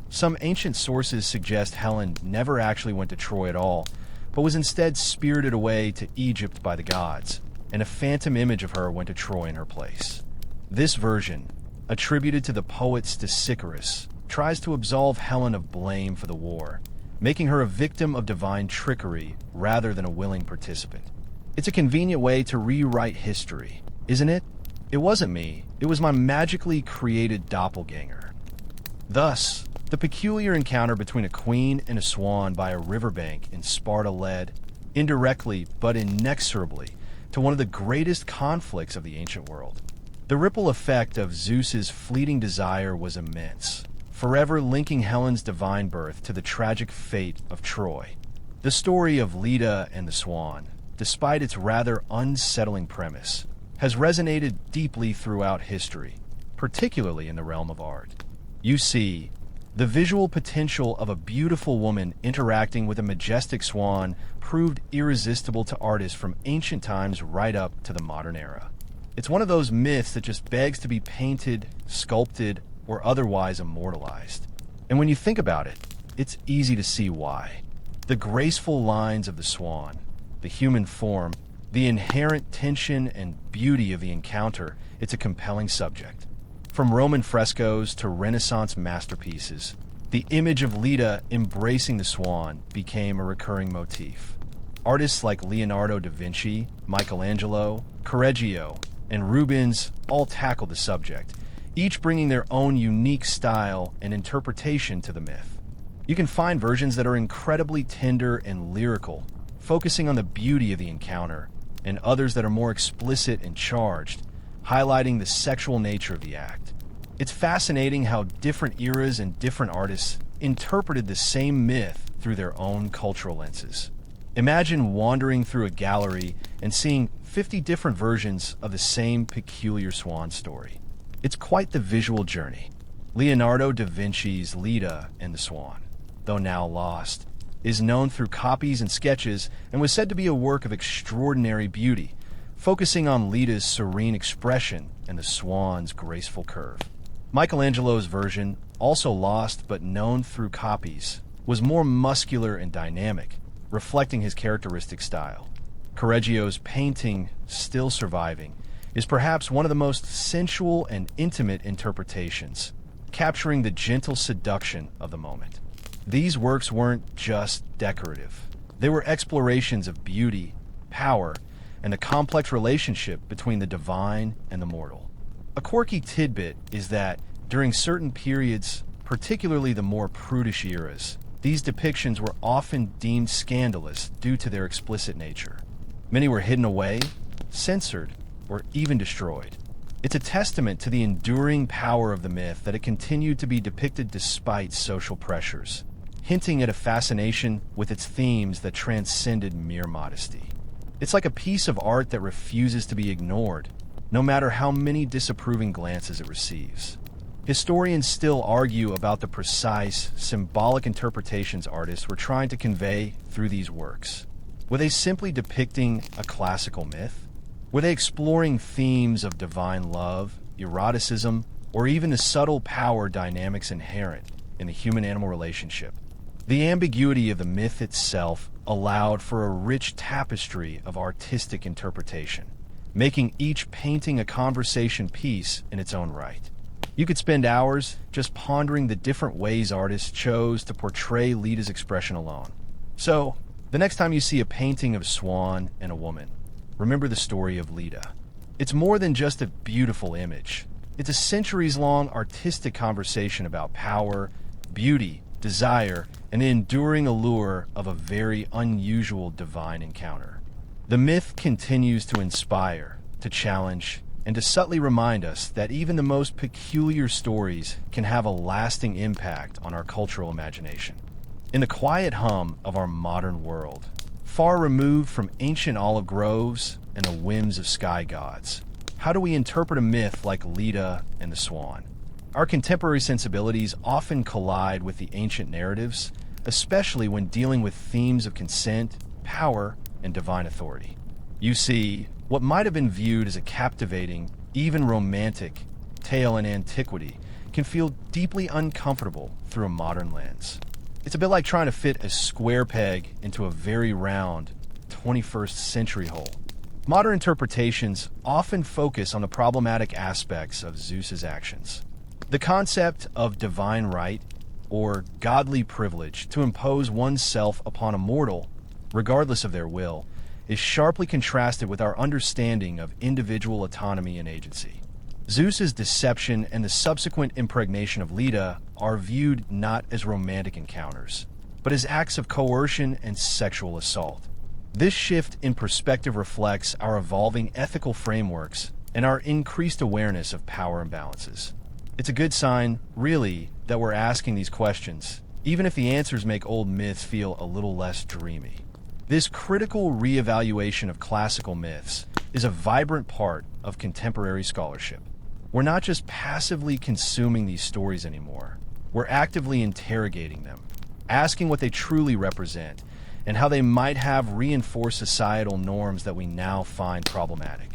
some ancient sources suggest Helen never actually went to Troy at all, but was instead spirited away to Egypt by the gods, and a phantom image of her went to Troy in her place. This version, attributed to the poet Stesichorus, tries to absolve Helen of blame for the war, making her a victim of divine trickery rather than a willing participant. It's a convenient way to rewrite history, isn't it? It wasn't me, it was my magically created doppelganger. Thus, the peculiar encounter between a queen and a swan by a riverbank in Sparta led, indirectly but inexorably, to one of the greatest conflicts of the ancient world. The ripple effect of Zeus's fleeting desire was immense, forever linking Helen's divine birth to the tragic fate of Troy. The story of Leda and the Swan, despite its rather unsettling premise, has resonated deeply throughout history, particularly in the realm of art. You see, the visual potential of a beautiful woman interacting with a majestic swan proved irresistible to artists from ancient times right up to the modern era. It's one of those myths that just begs to be painted, sculpted, or otherwise immortalized. And when you think about it, it's easy to see why. The graceful lines of the swan, the human form, the inherent tension and beauty of the encounter, it's a compelling subject. From Roman frescoes to Renaissance masterpieces, the image of Leda embracing the swan became a recurring motif. Artists like Leonardo da Vinci, Michelangelo, Correggio, and Rubens all tackled the subject, each bringing their own unique style and interpretation to the myth. You can find versions that are incredibly tender and lyrical, focusing on the beauty of the encounter, and others that are more explicit and charged, highlighting the sexual nature of the act. It's fascinating how different eras and different artists interpreted the same myth through their own cultural lenses. Imagine wandering through a gallery and seeing 50 different versions of the same peculiar swan story. It's quite the visual journey. Leonardo da Vinci's Leda and the Swan, though now lost, is known through copies and sketches and was said to be a work of extraordinary beauty, focusing on Leda's serene expression and the swan's graceful curve. Michelangelo's version, also lost but known through copies, was more muscular and dynamic, reflecting his characteristic style. Correggio's painting, still surviving, is perhaps one of the most sensual and intimate interpretations, capturing the gentle seduction of the moment. These works weren't just decorative. They were explorations of beauty, power, and the complex relationship between the divine and the mortal. A quirky tidbit is that, during certain periods, particularly the more prudish eras, these depictions were often deemed scandalous due to their explicit nature. Many were hidden away, censored, or even destroyed. It's a testament to the enduring power of the myth that it continued to be depicted despite social pressures, hinting at a fascination with its themes that transcended mere modesty. It's like a piece of art that refuses to be ignored, no matter how many disapproving glances it receives. Historians still argue about the precise, symbolic interpretations artists were trying to convey through these works. Were they simply depicting a classical myth? Were they exploring themes of divine love, eroticism, or even the subtle power dynamics inherent in the human-animal relationship? The ambiguity of the myth itself allowed for a rich tapestry of artistic interpretation, making each painting a conversation piece in its own right. You could spend hours just pondering the different ways artists chose to portray Leda's expression alone. So, the next time you see a painting of a swan and a woman, remember the story of Leda. It's more than just a beautiful image. It's a centuries-long artistic conversation about power, beauty, desire, and the enduring allure of a very unusual divine encounter. The myth continues to inspire, to challenge, and to subtly remind us that even the most peculiar stories can have a lasting impact on our cultural imagination. In the quiet hum of our modern world, far removed from ancient olive groves and the whims of sky gods, how do we interpret a myth like Leda and the Swan? Our contemporary sensibilities often collide with the ancient narratives, especially when dealing with themes of consent, power, and divine authority. You see, what might have been viewed as a captivating, even romantic, tale in antiquity can feel deeply uncomfortable through a modern lens. It's a bit like trying to fit a square peg into a very round 21st century hole. Modern interpretations often focus on the problematic aspects of Zeus's actions. The concept of divine right or godly privilege to impose oneself upon a mortal, regardless of their will, is sharply contrasted with our understanding of individual autonomy and agency. Zeus's deception and the subsequent impregnation of Leda are viewed not as romantic encounters, but as acts of coercion and sexual assault. This shift in perspective reflects our evolving ethical frameworks and our increased awareness of power imbalances. It's a good sign, really, that we're asking these questions, even if the answers make old myths feel a little less dreamy. This critical reevaluation of classical myths is a vibrant part of contemporary scholarship. We're not just passively consuming these stories anymore. We're actively interrogating them, asking what they truly represent and how they might have reinforced societal norms that we now find problematic.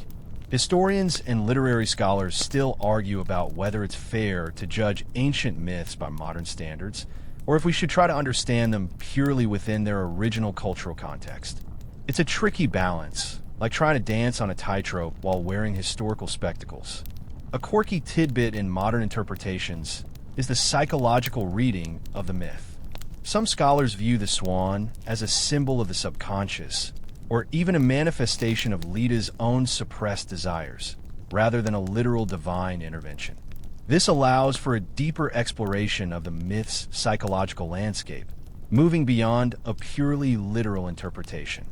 Historians and literary scholars still argue about whether it's fair to judge ancient myths by modern standards, or if we should try to understand them purely within their original cultural context. It's a tricky balance, like trying to dance on a tightrope while wearing historical spectacles. A quirky tidbit in modern interpretations is the psychological reading of the myth. Some scholars view the swan as a symbol of the subconscious, or even a manifestation of Leda's own suppressed desires, rather than a literal divine intervention. This allows for a deeper exploration of the myth's psychological landscape, moving beyond a purely literal interpretation.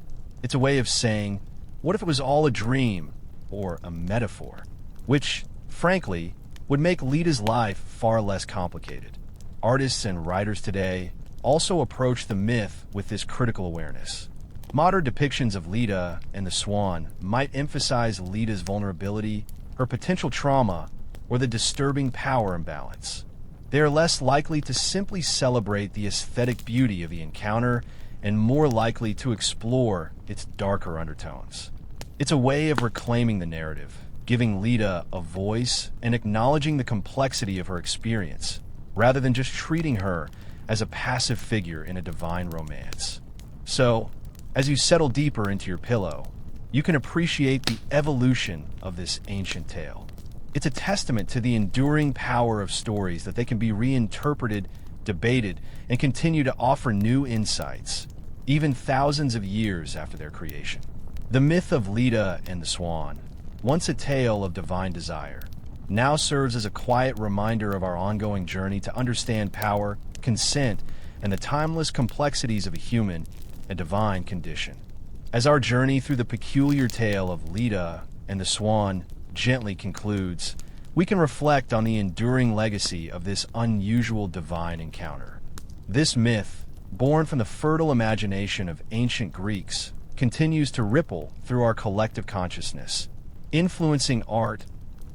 It's a way of saying, what if it was all a dream or a metaphor? Which, frankly, would make Leda's life far less complicated. Artists and writers today also approach the myth with this critical awareness. Modern depictions of Leda and the swan might emphasize Leda's vulnerability, her potential trauma, or the disturbing power imbalance. They are less likely to simply celebrate the aesthetic beauty of the encounter and more likely to explore its darker undertones. It's a way of reclaiming the narrative, giving Leda a voice and acknowledging the complexity of her experience, rather than just treating her as a passive figure in a divine romance. So, as you settle deeper into your pillow, you can appreciate the evolution of this ancient tale. It's a testament to the enduring power of stories that they can be reinterpreted, debated, and continue to offer new insights, even thousands of years after their creation. The myth of Leda and the swan, once a tale of divine desire, now serves as a quiet reminder of our ongoing journey to understand power, consent, and the timeless complexities of a human and divine condition. As our journey through the peculiar tale of Leda and the swan gently concludes, we can reflect on the enduring legacy of this unusual divine encounter. This myth, born from the fertile imagination of ancient Greeks, continues to ripple through our collective consciousness, influencing art,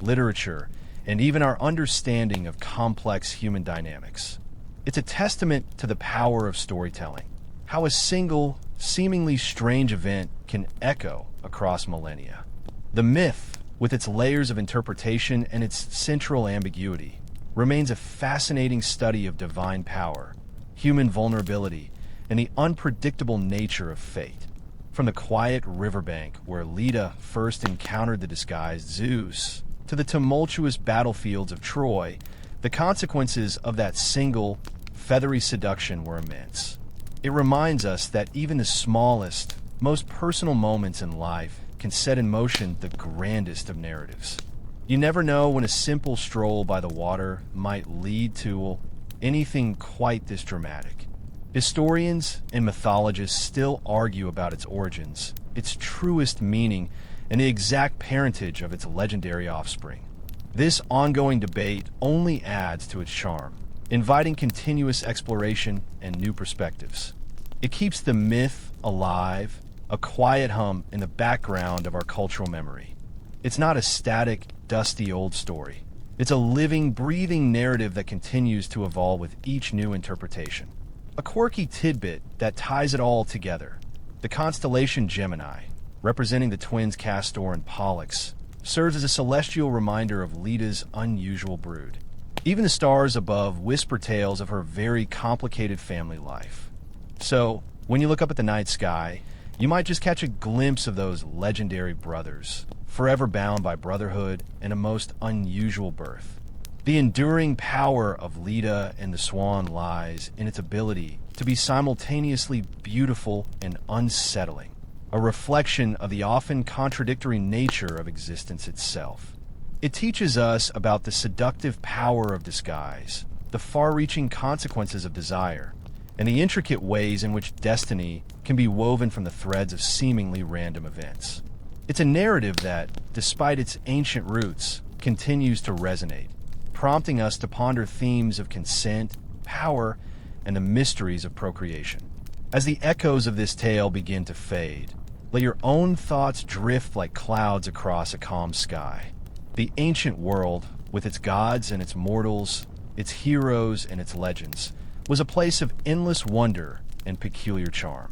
literature, and even our understanding of complex human dynamics. It's a testament to the power of storytelling, how a single, seemingly strange event can echo across millennia. The myth, with its layers of interpretation and its central ambiguity, remains a fascinating study of divine power, human vulnerability, and the unpredictable nature of fate. From the quiet riverbank where Leda first encountered the disguised Zeus, to the tumultuous battlefields of Troy, the consequences of that single, feathery seduction were immense. It reminds us that even the smallest, most personal moments in life can set in motion the grandest of narratives. You never know when a simple stroll by the water might lead to anything quite this dramatic. Historians and mythologists still argue about its origins, its truest meaning, and the exact parentage of its legendary offspring. This ongoing debate only adds to its charm, inviting continuous exploration and new perspectives. It keeps the myth alive, a quiet hum in the background of our cultural memory. It's not a static, dusty old story. It's a living, breathing narrative that continues to evolve with each new interpretation. A quirky tidbit that ties it all together. The constellation Gemini, representing the twins Castor and Pollux, serves as a celestial reminder of Leda's unusual brood. Even the stars above whisper tales of her very complicated family life. So, when you look up at the night sky, You might just catch a glimpse of those legendary brothers, forever bound by brotherhood and a most unusual birth. The enduring power of Leda and the Swan lies in its ability to be simultaneously beautiful and unsettling, a reflection of the often contradictory nature of existence itself. It teaches us about the seductive power of disguise, the far-reaching consequences of desire, and the intricate ways in which destiny can be woven from the threads of seemingly random events. It's a narrative that, despite its ancient roots, continues to resonate, prompting us to ponder themes of consent, power, and the mysteries of procreation. As the echoes of this tale begin to fade, let your own thoughts drift like clouds across a calm sky. The ancient world, with its gods and its mortals, its heroes and its legends, was a place of endless wonder and peculiar charm.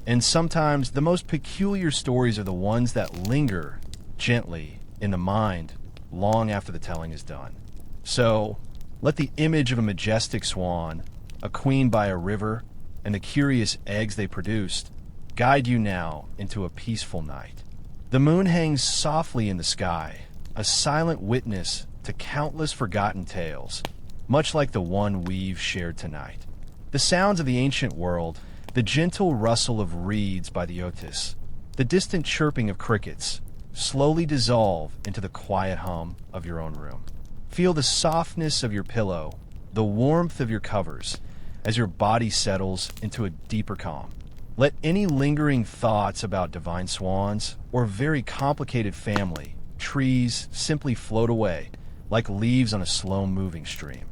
And sometimes the most peculiar stories are the ones that linger gently in the mind long after the telling is done. So, let the image of a majestic swan, a queen by a river, and the curious eggs they produced guide you now into a peaceful night. The moon hangs softly in the sky, a silent witness to countless forgotten tales, much like the one we've shared tonight. The sounds of the ancient world, the gentle rustle of reeds by the otis, the distant chirping of crickets, slowly dissolve into the quiet hum of your own room. Feel the softness of your pillow, the warmth of your covers, as your body settles into a deeper calm. Let any lingering thoughts about divine swans or very complicated family, trees simply float away like leaves on a slow-moving stream.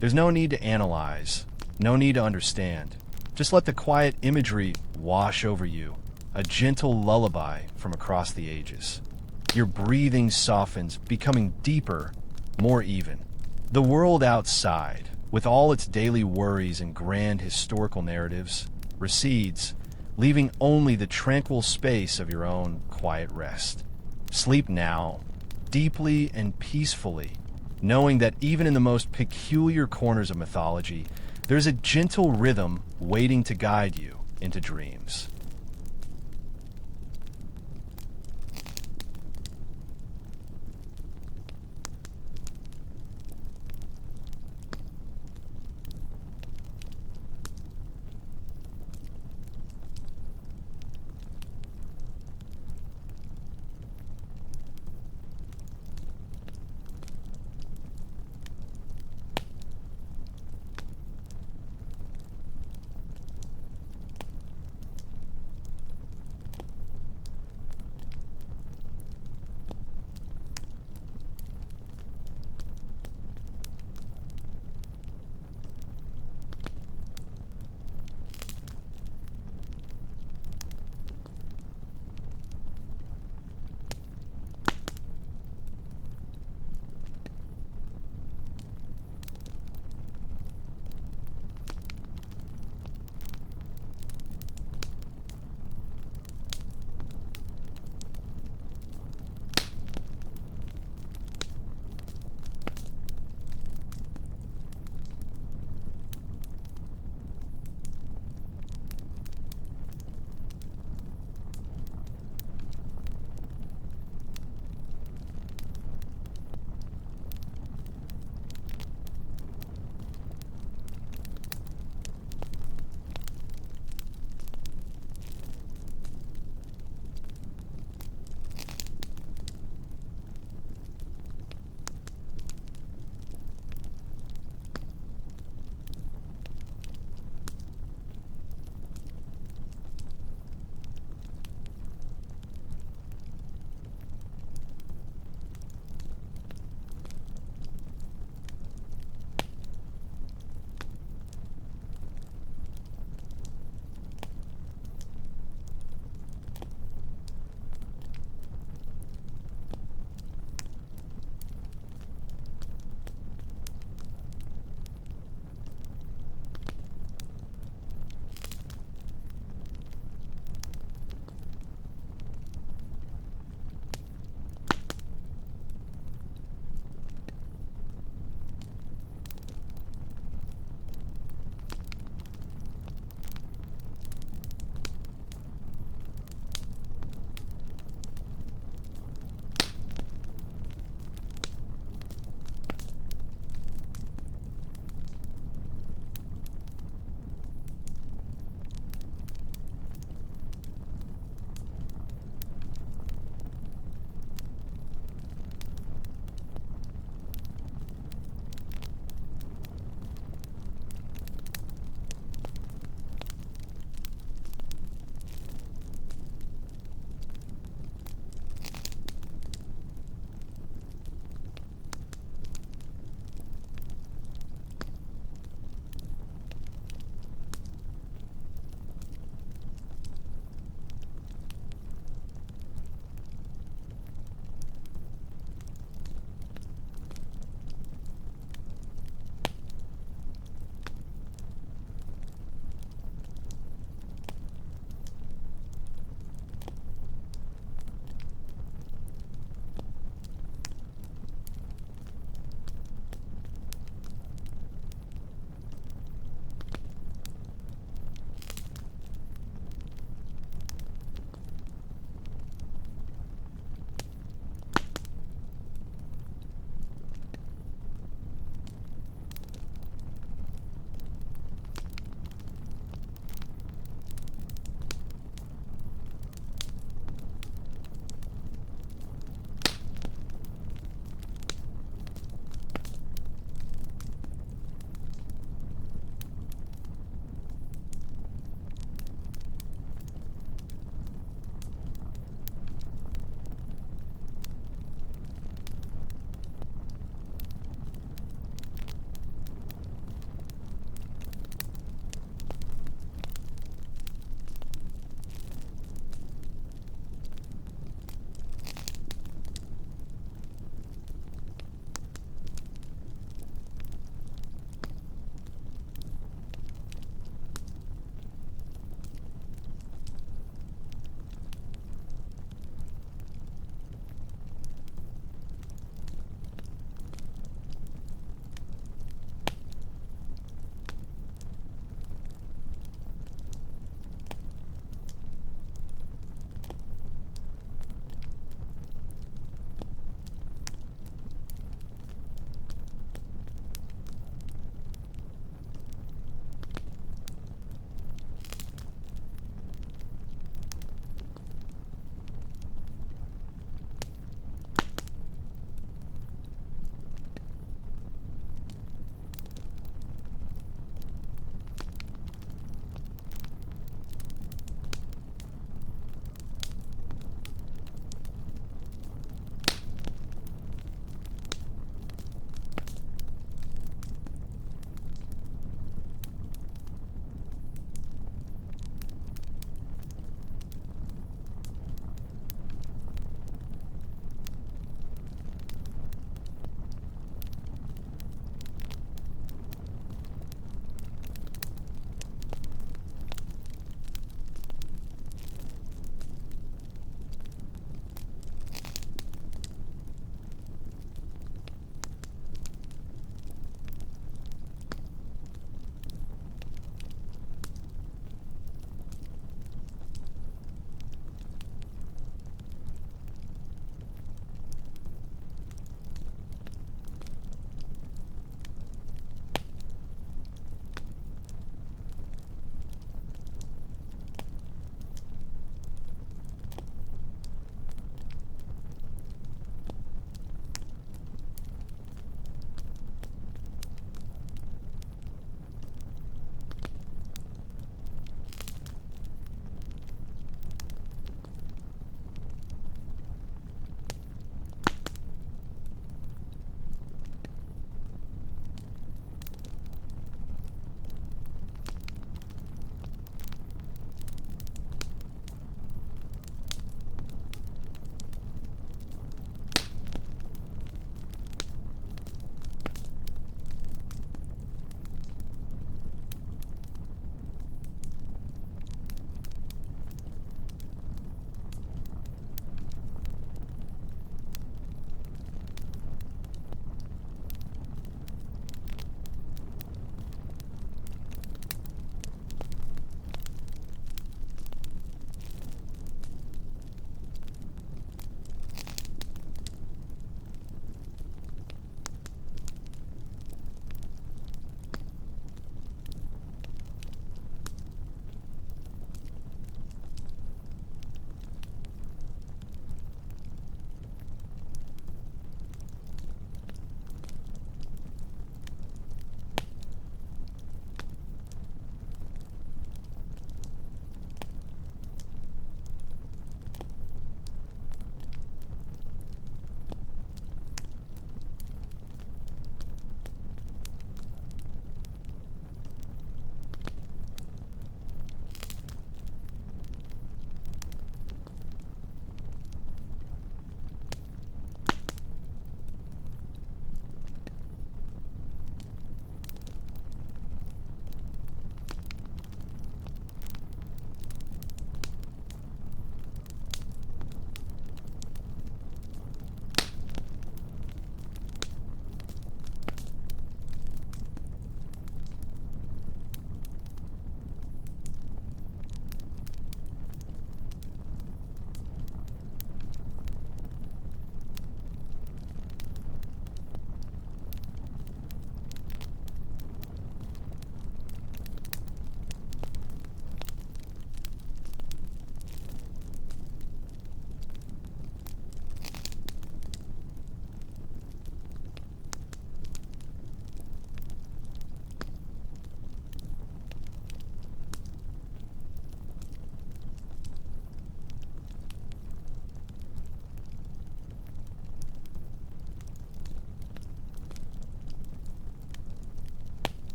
There's no need to analyze, no need to understand. Just let the quiet imagery wash over you, a gentle lullaby from across the ages. Your breathing softens, becoming deeper, more even. The world outside, with all its daily worries and grand historical narratives, recedes, leaving only the tranquil space of your own quiet rest. Sleep now, deeply and peacefully, knowing that even in the most peculiar corners of mythology, there's a gentle rhythm waiting to guide you into dreams.